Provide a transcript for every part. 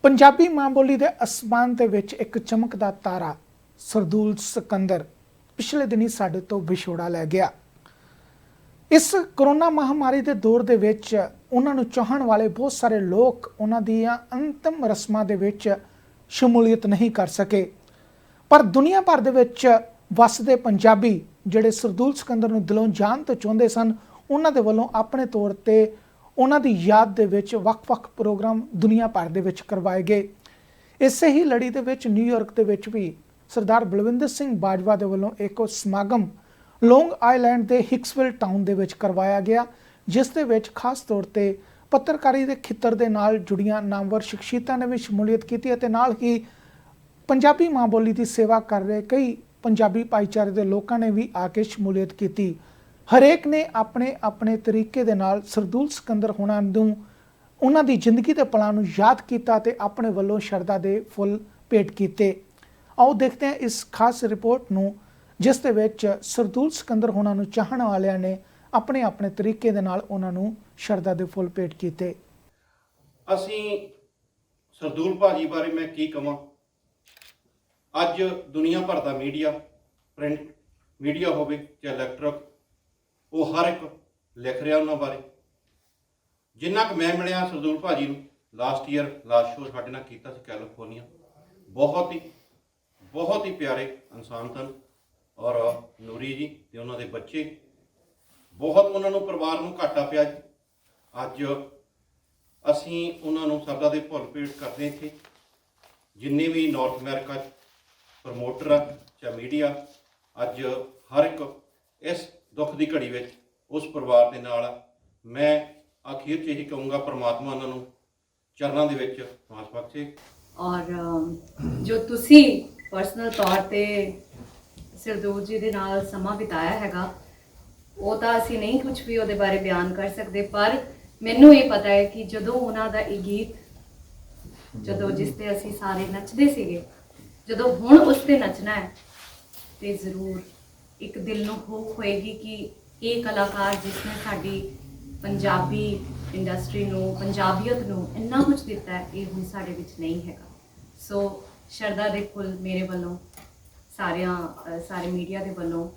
ਪੰਜਾਬੀ ਮਾਂ ਬੋਲੀ ਦੇ ਅਸਮਾਨ ਦੇ ਵਿੱਚ ਇੱਕ ਚਮਕਦਾ ਤਾਰਾ ਸਰਦੂਲ ਸਿਕੰਦਰ ਪਿਛਲੇ ਦਿਨੀ ਸਾਡੇ ਤੋਂ ਵਿਛੋੜਾ ਲੈ ਗਿਆ। ਇਸ ਕਰੋਨਾ ਮਹਾਮਾਰੀ ਦੇ ਦੌਰ ਦੇ ਵਿੱਚ ਉਹਨਾਂ ਨੂੰ ਚਾਹਣ ਵਾਲੇ ਬਹੁਤ ਸਾਰੇ ਲੋਕ ਉਹਨਾਂ ਦੀਆਂ ਅੰਤਿਮ ਰਸਮਾਂ ਦੇ ਵਿੱਚ ਸ਼ਮੂਲੀਅਤ ਨਹੀਂ ਕਰ ਸਕੇ, ਪਰ ਦੁਨੀਆ ਭਰ ਦੇ ਵਿੱਚ ਵਸਦੇ ਪੰਜਾਬੀ ਜਿਹੜੇ ਸਰਦੂਲ ਸਿਕੰਦਰ ਨੂੰ ਦਿਲੋਂ ਜਾਣ ਤੋਂ ਚਾਹੁੰਦੇ ਸਨ, ਉਹਨਾਂ ਦੇ ਵੱਲੋਂ ਆਪਣੇ ਤੌਰ ਤੇ ਉਹਨਾਂ ਦੀ ਯਾਦ ਦੇ ਵਿੱਚ ਵੱਖ-ਵੱਖ ਪ੍ਰੋਗਰਾਮ ਦੁਨੀਆ ਭਰ ਦੇ ਵਿੱਚ ਕਰਵਾਏ ਗਏ। ਇਸੇ ਹੀ ਲੜੀ ਦੇ ਵਿੱਚ ਨਿਊਯਾਰਕ ਦੇ ਵਿੱਚ ਵੀ ਸਰਦਾਰ ਬਲਵਿੰਦਰ ਸਿੰਘ ਬਾਜਵਾ ਦੇ ਵੱਲੋਂ ਇੱਕ ਸਮਾਗਮ ਲੌਂਗ ਆਈਲੈਂਡ ਦੇ ਹਿਕਸਵਿਲ ਟਾਊਨ ਦੇ ਵਿੱਚ ਕਰਵਾਇਆ ਗਿਆ, ਜਿਸ ਦੇ ਵਿੱਚ ਖਾਸ ਤੌਰ ਤੇ ਪੱਤਰਕਾਰੀ ਦੇ ਖੇਤਰ ਦੇ ਨਾਲ ਜੁੜੀਆਂ ਨਾਮਵਰ ਸ਼ਖਸੀਅਤਾਂ ਨੇ ਵੀ ਸ਼ਮੂਲੀਅਤ ਕੀਤੀ ਅਤੇ ਨਾਲ ਹੀ ਪੰਜਾਬੀ ਮਾਂ ਬੋਲੀ ਦੀ ਸੇਵਾ ਕਰ ਰਹੇ ਕਈ ਪੰਜਾਬੀ ਭਾਈਚਾਰੇ ਦੇ ਲੋਕਾਂ ਨੇ ਵੀ ਆ ਕੇ ਸ਼ਮੂਲੀਅਤ ਕੀਤੀ। ਹਰੇਕ ਨੇ ਆਪਣੇ ਆਪਣੇ ਤਰੀਕੇ ਦੇ ਨਾਲ ਸਰਦੂਲ ਸਿਕੰਦਰ ਹੋਣਾ ਨੂੰ ਉਹਨਾਂ ਦੀ ਜ਼ਿੰਦਗੀ ਦੇ ਪਲਾਂ ਨੂੰ ਯਾਦ ਕੀਤਾ ਤੇ ਆਪਣੇ ਵੱਲੋਂ ਸ਼ਰਧਾ ਦੇ ਫੁੱਲ ਭੇਟ ਕੀਤੇ। ਆਓ ਦੇਖਦੇ ਹਾਂ ਇਸ ਖਾਸ ਰਿਪੋਰਟ ਨੂੰ, ਜਿਸ ਦੇ ਵਿੱਚ ਸਰਦੂਲ ਸਿਕੰਦਰ ਹੋਣਾ ਨੂੰ ਚਾਹਣ ਵਾਲਿਆਂ ਨੇ ਆਪਣੇ ਆਪਣੇ ਤਰੀਕੇ ਦੇ ਨਾਲ ਉਹਨਾਂ ਨੂੰ ਸ਼ਰਧਾ ਦੇ ਫੁੱਲ ਭੇਟ ਕੀਤੇ। ਅਸੀਂ ਸਰਦੂਲ ਭਾਜੀ ਬਾਰੇ ਮੈਂ ਕੀ ਕਹਾਂ, ਅੱਜ ਦੁਨੀਆ ਭਰ ਦਾ ਮੀਡੀਆ, ਪ੍ਰਿੰਟ ਮੀਡੀਆ ਹੋਵੇ ਜਾਂ ਇਲੈਕਟ੍ਰਿਕ, ਉਹ ਹਰ ਇੱਕ ਲਿਖ ਰਿਹਾ ਉਹਨਾਂ ਬਾਰੇ। ਜਿੰਨਾ ਕੁ ਮੈਂ ਮਿਲਿਆ ਸਰਦੂਲ ਭਾਜੀ ਨੂੰ ਲਾਸਟ ਸ਼ੋਅ ਸਾਡੇ ਨਾਲ ਕੀਤਾ ਸੀ ਕੈਲੀਫੋਰਨੀਆ, ਬਹੁਤ ਹੀ ਪਿਆਰੇ ਇਨਸਾਨ ਸਨ। ਔਰ ਨੂਰੀ ਜੀ ਤੇ ਉਹਨਾਂ ਦੇ ਬੱਚੇ, ਬਹੁਤ ਉਹਨਾਂ ਨੂੰ ਪਰਿਵਾਰ ਨੂੰ ਘਾਟਾ ਪਿਆ ਜੀ। ਅੱਜ ਅਸੀਂ ਉਹਨਾਂ ਨੂੰ ਸਰਦਾ ਦੇ ਫੁੱਲ ਭੇਟ ਕਰਦੇ ਇੱਥੇ, ਜਿੰਨੇ ਵੀ ਨਾਰਥ ਅਮਰੀਕਾ 'ਚ ਪ੍ਰਮੋਟਰ ਆ ਜਾਂ ਮੀਡੀਆ, ਅੱਜ ਹਰ ਇੱਕ ਇਸ ਦੁੱਖ ਦੀ ਘੜੀ ਵਿੱਚ ਉਸ ਪਰਿਵਾਰ ਦੇ ਨਾਲ ਆ। ਮੈਂ ਅਖੀਰ 'ਚ ਇਹੀ ਕਹੂੰਗਾ, ਪਰਮਾਤਮਾ ਉਹਨਾਂ ਨੂੰ ਚਰਨਾਂ ਦੇ ਵਿੱਚ ਵਾਸ ਬਖਸ਼ੇ। ਔਰ ਜੋ ਤੁਸੀਂ ਪਰਸਨਲ ਤੌਰ ਤੇ ਸਰਦੂਲ ਜੀ ਦੇ ਨਾਲ ਸਮਾਂ ਬਿਤਾਇਆ ਹੈਗਾ, ਉਹ ਤਾਂ ਅਸੀਂ ਨਹੀਂ ਕੁਝ ਵੀ ਉਹਦੇ ਬਾਰੇ ਬਿਆਨ ਕਰ ਸਕਦੇ, ਪਰ ਮੈਨੂੰ ਇਹ ਪਤਾ ਹੈ ਕਿ ਜਦੋਂ ਉਹਨਾਂ ਦਾ ਇਹ ਗੀਤ, ਜਦੋਂ ਜਿਸ ਤੇ ਅਸੀਂ ਸਾਰੇ ਨੱਚਦੇ ਸੀਗੇ, ਜਦੋਂ ਹੁਣ ਉਸ ਤੇ ਨੱਚਣਾ ਹੈ ਤੇ ਜ਼ਰੂਰ ਇੱਕ ਦਿਲ ਨੂੰ ਹੋਏਗੀ ਕਿ ਇਹ ਕਲਾਕਾਰ ਜਿਸ ਨੇ ਸਾਡੀ ਪੰਜਾਬੀ ਇੰਡਸਟਰੀ ਨੂੰ, ਪੰਜਾਬੀਅਤ ਨੂੰ ਇੰਨਾ ਕੁਝ ਦਿੱਤਾ ਹੈ, ਇਹ ਹੁਣ ਸਾਡੇ ਵਿੱਚ ਨਹੀਂ ਹੈਗਾ। ਸੋ ਸ਼ਰਧਾ ਦੇ ਫੁੱਲ ਮੇਰੇ ਵੱਲੋਂ, ਸਾਰੇ ਮੀਡੀਆ ਦੇ ਵੱਲੋਂ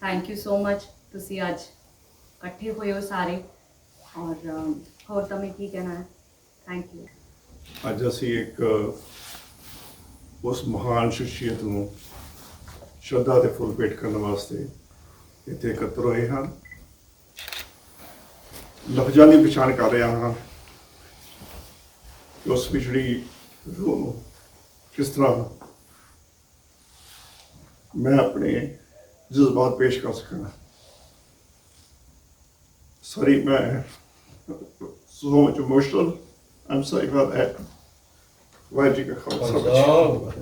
ਥੈਂਕ ਯੂ ਸੋ ਮਚ। ਤੁਸੀਂ ਅੱਜ ਇਕੱਠੇ ਹੋਏ ਹੋ ਸਾਰੇ, ਔਰ ਹੋਰ ਤਾਂ ਮੈਂ ਕੀ ਕਹਿਣਾ ਹੈ, ਥੈਂਕ ਯੂ। ਅੱਜ ਅਸੀਂ ਇੱਕ ਉਸ ਮਹਾਨ ਸ਼ਖਸੀਅਤ ਨੂੰ ਸ਼ਰਧਾ ਦੇ ਫੁੱਲ ਭੇਟ ਕਰਨ ਵਾਸਤੇ ਇੱਥੇ ਇਕੱਤਰ ਹੋਏ ਹਨ। ਲਫ਼ਜ਼ਾਂ ਦੀ ਪਛਾਣ ਕਰ ਰਿਹਾ ਹਾਂ ਕਿ ਉਸ ਵਿਛੜੀ ਰੂਹ ਨੂੰ ਕਿਸ ਤਰ੍ਹਾਂ ਮੈਂ ਆਪਣੇ ਜਜ਼ਬਾਤ ਪੇਸ਼ ਕਰ ਸਕਾਂ। ਸੌਰੀ, ਮੈਂ so much emotional. I'm sorry about that. Waheguru ji ਕਾ ਖਾਲਸਾ।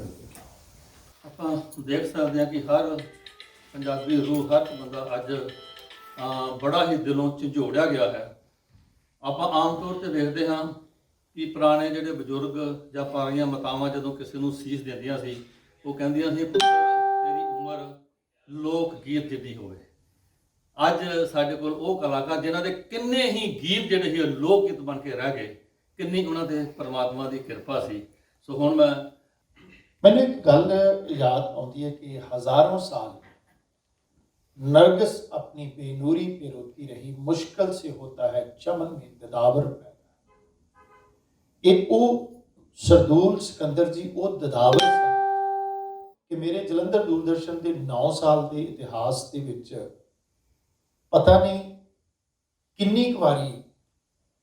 ਆਪਾਂ ਦੇਖ ਸਕਦੇ ਹਾਂ ਕਿ ਹਰ ਪੰਜਾਬੀ ਰੂਹ, ਹਰ ਬੰਦਾ ਅੱਜ ਬੜਾ ਹੀ ਦਿਲੋਂ ਝੰਜੋੜਿਆ ਗਿਆ ਹੈ। ਆਪਾਂ ਆਮ ਤੌਰ ਤੇ ਦੇਖਦੇ ਹਾਂ ਕਿ ਪੁਰਾਣੇ ਜਿਹੜੇ ਬਜ਼ੁਰਗ ਜਾਂ ਪੁਰਾਣੀਆਂ ਮਾਤਾਵਾਂ ਜਦੋਂ ਕਿਸੇ ਨੂੰ ਸੀਸ ਦਿੰਦੀਆਂ ਸੀ, ਉਹ ਕਹਿੰਦੀਆਂ ਸੀ ਪੁੱਤਰ ਤੇਰੀ ਉਮਰ ਲੋਕ ਗੀਤ ਜਿੱਡੀ ਹੋਵੇ। ਅੱਜ ਸਾਡੇ ਕੋਲ ਉਹ ਕਲਾਕਾਰ ਜਿਨ੍ਹਾਂ ਦੇ ਕਿੰਨੇ ਹੀ ਗੀਤ ਜਿਹੜੇ ਸੀ ਲੋਕ ਗੀਤ ਬਣ ਕੇ ਰਹਿ ਗਏ, ਕਿੰਨੀ ਉਹਨਾਂ ਦੇ ਪਰਮਾਤਮਾ ਦੀ ਕਿਰਪਾ ਸੀ। ਸੋ ਹੁਣ ਮੈਨੂੰ ਇੱਕ ਗੱਲ याद आती है कि हजारों साल नरगिस अपनी बेनूरी पे रोती रही, मुश्किल से होता है चमन में ददावर पैदा। एक वो सरदूल सिकंदर जी वो ददावर सन कि मेरे जलंधर दूरदर्शन के 9 साल के इतिहास के विच पता नहीं किन्नी वारी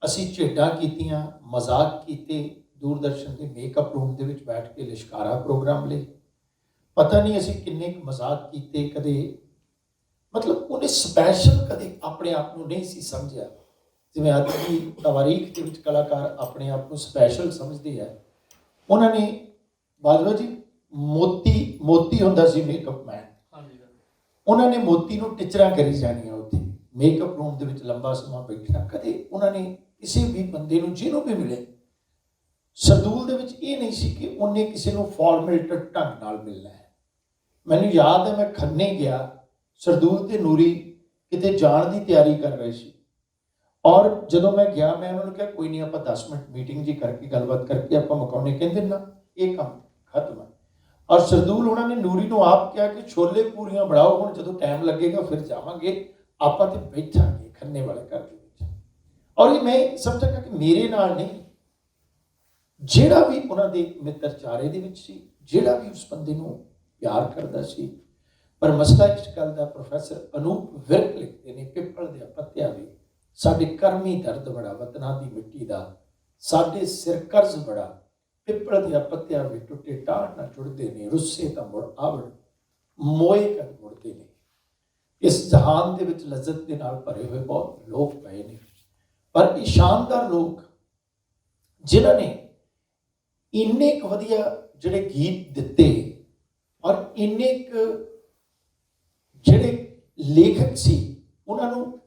असी झेडां कीतियां, मजाक कीते, दूरदर्शन के मेकअप रूम के विच बैठ के लिशकारा प्रोग्राम ले, पता नहीं असी किन्ने मजाक कीते, कदे मतलब उन्हें स्पैशल कदे अपने आप को नहीं सी समझिया। जिवें अज की तवारीख के विच कलाकार अपने आप को स्पैशल समझते हैं। उन्होंने बाजवा जी मोती हुंदा सी मेकअप मैन, उन्होंने मोती नूं टिचरां करी जानियां उत्थे मेकअप रूम के विच लंबा समा बैठना। कदे उन्होंने किसी भी बंदे नूं जिहनूं भी मिले ਸਰਦੂਲ ਦੇ ਵਿੱਚ ਇਹ ਨਹੀਂ ਸੀ ਕਿ ਉਹਨੇ ਕਿਸੇ ਨੂੰ ਫਾਰਮੈਲਿਟੀ ਢੰਗ ਨਾਲ ਮਿਲਣਾ ਹੈ। ਮੈਨੂੰ ਯਾਦ ਹੈ ਮੈਂ ਖੰਨੇ ਗਿਆ, ਸਰਦੂਲ ਤੇ ਨੂਰੀ ਕਿਤੇ ਜਾਣ ਦੀ ਤਿਆਰੀ ਕਰ ਰਹੇ ਸੀ। ਔਰ ਜਦੋਂ ਮੈਂ ਗਿਆ ਮੈਂ ਉਹਨਾਂ ਨੂੰ ਕਿਹਾ ਕੋਈ ਨਹੀਂ ਆਪਾਂ 10 ਮਿੰਟ ਮੀਟਿੰਗ ਜੀ ਕਰਕੇ ਗੱਲਬਾਤ ਕਰਕੇ ਆਪਾਂ ਮੁਕਾਉਣੇ। ਕਹਿੰਦੇ ਨਾ, ਇਹ ਕੰਮ ਖਤਮ ਹੈ। ਔਰ ਸਰਦੂਲ ਉਹਨਾਂ ਨੇ ਨੂਰੀ ਨੂੰ ਆਪ ਕਿਹਾ ਕਿ ਛੋਲੇ ਪੂਰੀਆਂ ਬਣਾਓ, ਹੁਣ ਜਦੋਂ ਟਾਈਮ ਲੱਗੇਗਾ ਫਿਰ ਜਾਵਾਂਗੇ ਆਪਾਂ ਤੇ ਬੈਠਾਂਗੇ ਖੰਨੇ ਵਾਲੇ ਘਰ ਦੇ ਵਿੱਚ। ਔਰ ਇਹ ਮੈਂ ਸਮਝਾਂਗਾ ਕਿ ਮੇਰੇ ਨਾਲ ਨਹੀਂ, ਜਿਹੜਾ ਵੀ ਉਹਨਾਂ ਦੇ ਮਿੱਤਰਚਾਰੇ ਦੇ ਵਿੱਚ ਸੀ, ਜਿਹੜਾ ਵੀ ਉਸ ਬੰਦੇ ਨੂੰ ਪਿਆਰ ਕਰਦਾ ਸੀ। ਪਰ ਮਸਲਾ ਇਸ ਗੱਲ ਦਾ ਪ੍ਰੋਫੈਸਰ ਅਨੂਪ ਵਿਰਕ ਲਿਖਦੇ ਨੇ, ਪਿੱਪਲ ਦੇ ਪੱਤਿਆਂ ਵੀ ਸਾਡੇ ਕਰਮੀ ਦਰਦ ਬੜਾ ਵਤਨਾਂ ਦੀ ਮਿੱਟੀ ਦਾ, ਸਾਡੇ ਸਿਰ ਕਰਜ਼ ਬੜਾ, ਪਿੱਪਲ ਦੇ ਪੱਤਿਆਂ ਵੀ ਟੁੱਟੇ ਟਾਟ ਨਾ ਜੁੜਦੇ ਨੇ, ਰੁੱਸੇ ਤਾਂ ਮੁੜ ਆਵੜ, ਮੋਏ ਕਦ ਮੁੜਦੇ ਨੇ। ਇਸ ਜਹਾਨ ਦੇ ਵਿੱਚ ਲੱਜ਼ਤ ਦੇ ਨਾਲ ਭਰੇ ਹੋਏ ਬਹੁਤ ਲੋਕ ਪਏ ਨੇ, ਪਰ ਇਹ ਸ਼ਾਨਦਾਰ ਲੋਕ ਜਿਨ੍ਹਾਂ ਨੇ ਇੰਨੇ ਕੁ ਵਧੀਆ ਜਿਹੜੇ ਗੀਤ ਦਿੱਤੇ ਔਰ ਇੰਨੇ ਕੁ ਜਿਹੜੇ ਲੇਖਕ ਸੀ ਉਹਨਾਂ ਨੂੰ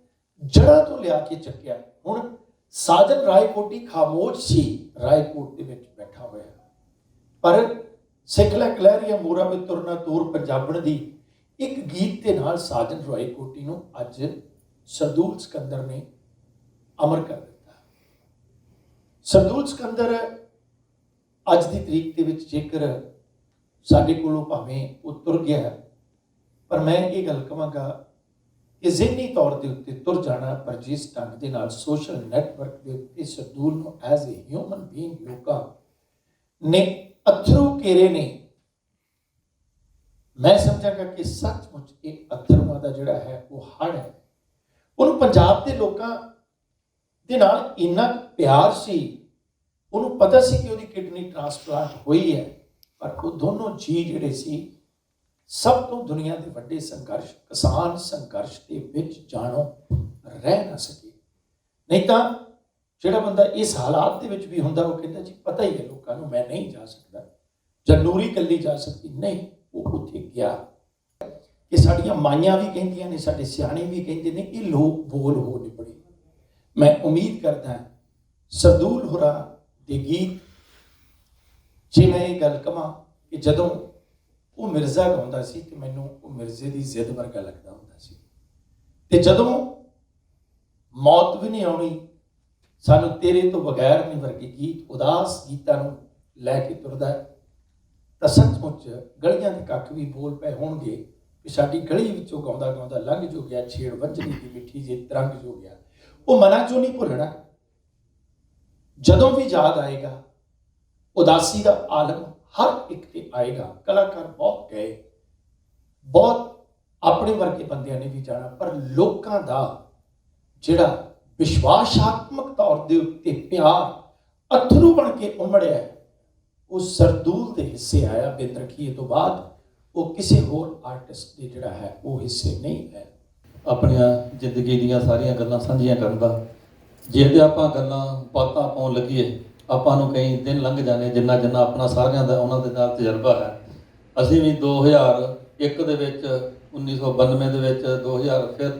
ਜੜ੍ਹਾਂ ਤੋਂ ਲਿਆ ਕੇ ਚੱਕਿਆ। ਹੁਣ ਸਾਜਨ ਰਾਏਕੋਟੀ ਖਾਮੋਸ਼ ਸੀ, ਰਾਏਕੋਟ ਦੇ ਵਿੱਚ ਬੈਠਾ ਹੋਇਆ, ਪਰ ਸਿੱਖ ਲੈ ਕਲਹਿਰੀਆ ਮੋਰਾ ਵਿੱਚ ਤੁਰਨਾ ਤੂਰ ਪੰਜਾਬਣ ਦੀ ਇੱਕ ਗੀਤ ਦੇ ਨਾਲ ਸਾਜਨ ਰਾਏਕੋਟੀ ਨੂੰ ਅੱਜ ਸਰਦੂਲ ਸਿਕੰਦਰ ਨੇ ਅਮਰ ਕਰ ਦਿੱਤਾ। ਸਰਦੂਲ ਸਿਕੰਦਰ ਅੱਜ ਦੀ ਤਰੀਕ ਦੇ ਵਿੱਚ ਜੇਕਰ ਸਾਡੇ ਕੋਲੋਂ ਭਾਵੇਂ ਉਹ ਤੁਰ ਗਿਆ ਹੈ, ਪਰ ਮੈਂ ਇਹ ਗੱਲ ਕਹਾਂਗਾ ਕਿ ਜ਼ਿਹਨੀ ਤੌਰ ਦੇ ਉੱਤੇ ਤੁਰ ਜਾਣਾ, ਪਰ ਜਿਸ ਢੰਗ ਦੇ ਨਾਲ ਸੋਸ਼ਲ ਨੈਟਵਰਕ ਦੇ ਉੱਤੇ ਸਰਦੂਲ ਨੂੰ ਐਜ਼ ਏ ਹਿਊਮਨ ਬੀਇੰਗ ਲੋਕਾਂ ਨੇ ਅਥਰੂ ਘੇਰੇ ਨੇ, ਮੈਂ ਸਮਝਾਂਗਾ ਕਿ ਸੱਚਮੁੱਚ ਇਹ ਅਥਰੂਆਂ ਦਾ ਜਿਹੜਾ ਹੈ ਉਹ ਹੜ੍ਹ ਹੈ। ਉਹਨੂੰ ਪੰਜਾਬ ਦੇ ਲੋਕਾਂ ਦੇ ਨਾਲ ਇੰਨਾ ਪਿਆਰ ਸੀ, ਉਹਨੂੰ ਪਤਾ ਸੀ ਕਿ ਉਹਦੀ ਕਿਡਨੀ ਟ੍ਰਾਂਸਪਲਾਂਟ ਹੋਈ ਹੈ, ਪਰ ਉਹ ਦੋਨੋਂ ਜੀ ਜਿਹੜੇ ਸੀ ਸਭ ਤੋਂ ਦੁਨੀਆ ਦੇ ਵੱਡੇ ਸੰਘਰਸ਼, ਕਿਸਾਨ ਸੰਘਰਸ਼ ਦੇ ਵਿੱਚ ਜਾਣੋ ਰਹਿ ਨਾ ਸਕੇ। ਨਹੀਂ ਤਾਂ ਜਿਹੜਾ ਬੰਦਾ ਇਸ ਹਾਲਾਤ ਦੇ ਵਿੱਚ ਵੀ ਹੁੰਦਾ ਉਹ ਕਹਿੰਦਾ ਜੀ ਪਤਾ ਹੀ ਹੈ ਲੋਕਾਂ ਨੂੰ, ਮੈਂ ਨਹੀਂ ਜਾ ਸਕਦਾ, ਜਾਂ ਨੂਰੀ ਇਕੱਲੀ ਜਾ ਸਕਦੀ ਨਹੀਂ, ਉਹ ਉੱਥੇ ਗਿਆ। ਕਿ ਸਾਡੀਆਂ ਮਾਈਆਂ ਵੀ ਕਹਿੰਦੀਆਂ ਨੇ, ਸਾਡੇ ਸਿਆਣੇ ਵੀ ਕਹਿੰਦੇ ਨੇ, ਇਹ ਲੋਕ ਬੋਲ ਹੋ ਨਿਬੜੇ। ਮੈਂ ਉਮੀਦ ਕਰਦਾ ਸਰਦੂਲ ਹੋਰਾਂ ਦੇ ਗੀਤ, ਜੇ ਮੈਂ ਇਹ ਗੱਲ ਕਹਾਂ ਕਿ ਜਦੋਂ ਉਹ ਮਿਰਜ਼ਾ ਗਾਉਂਦਾ ਸੀ ਤੇ ਮੈਨੂੰ ਉਹ ਮਿਰਜ਼ੇ ਦੀ ਜ਼ਿੱਦ ਵਰਗਾ ਲੱਗਦਾ ਹੁੰਦਾ ਸੀ, ਤੇ ਜਦੋਂ ਮੌਤ ਵੀ ਨਹੀਂ ਆਉਣੀ ਸਾਨੂੰ ਤੇਰੇ ਤੋਂ ਬਗੈਰ ਨਹੀਂ ਵਰਗੇ ਗੀਤ ਉਦਾਸ ਗੀਤਾਂ ਨੂੰ ਲੈ ਕੇ ਤੁਰਦਾ ਤਾਂ ਸੱਚਮੁੱਚ ਗਲੀਆਂ ਦੇ ਕੱਖ ਵੀ ਬੋਲ ਪਏ ਹੋਣਗੇ ਕਿ ਸਾਡੀ ਗਲੀ ਵਿੱਚੋਂ ਗਾਉਂਦਾ ਗਾਉਂਦਾ ਲੰਘ ਜੋ ਗਿਆ ਛੇੜ ਵੰਝਲੀ ਦੀ ਮਿੱਠੀ ਜੇ ਤਰੰਗ ਜੋ ਗਿਆ। ਉਹ ਮਨਾਂ ਚੋਂ ਨਹੀਂ ਭੁੱਲਣਾ, ਜਦੋਂ ਵੀ ਯਾਦ ਆਏਗਾ ਉਦਾਸੀ ਦਾ ਆਲਮ ਹਰ ਇੱਕ ਤੇ ਆਏਗਾ। ਕਲਾਕਾਰ ਬਹੁਤ ਗਏ, ਬਹੁਤ ਆਪਣੇ ਵਰਗੇ ਬੰਦਿਆਂ ਨੇ ਵੀ ਜਾਣਾ, ਪਰ ਲੋਕਾਂ ਦਾ ਜਿਹੜਾ ਵਿਸ਼ਵਾਸਾਤਮਕ ਤੌਰ ਦੇ ਉੱਤੇ ਪਿਆਰ ਅਥਰੂ ਬਣ ਕੇ ਉਮੜਿਆ, ਉਹ ਸਰਦੂਲ ਦੇ ਹਿੱਸੇ ਆਇਆ। ਬੇਦਰਖੀਏ ਤੋਂ ਬਾਅਦ ਉਹ ਕਿਸੇ ਹੋਰ ਆਰਟਿਸਟ ਦੇ ਜਿਹੜਾ ਹੈ ਉਹ ਹਿੱਸੇ ਨਹੀਂ ਹੈ। ਆਪਣੀਆਂ ਜ਼ਿੰਦਗੀ ਦੀਆਂ ਸਾਰੀਆਂ ਗੱਲਾਂ ਸਾਂਝੀਆਂ ਕਰਨ ਦਾ, ਜੇ ਤੇ ਆਪਾਂ ਗੱਲਾਂ ਬਾਤਾਂ ਪਾਉਣ ਲੱਗੀਏ ਆਪਾਂ ਨੂੰ ਕਈ ਦਿਨ ਲੰਘ ਜਾਣੇ, ਜਿੰਨਾ ਜਿੰਨਾ ਆਪਣਾ ਸਾਰਿਆਂ ਦਾ ਉਹਨਾਂ ਦੇ ਨਾਲ ਤਜਰਬਾ ਹੈ। ਅਸੀਂ ਵੀ 2001 ਦੇ ਵਿੱਚ, 1992 ਦੇ ਵਿੱਚ, 2000 ਫਿਰ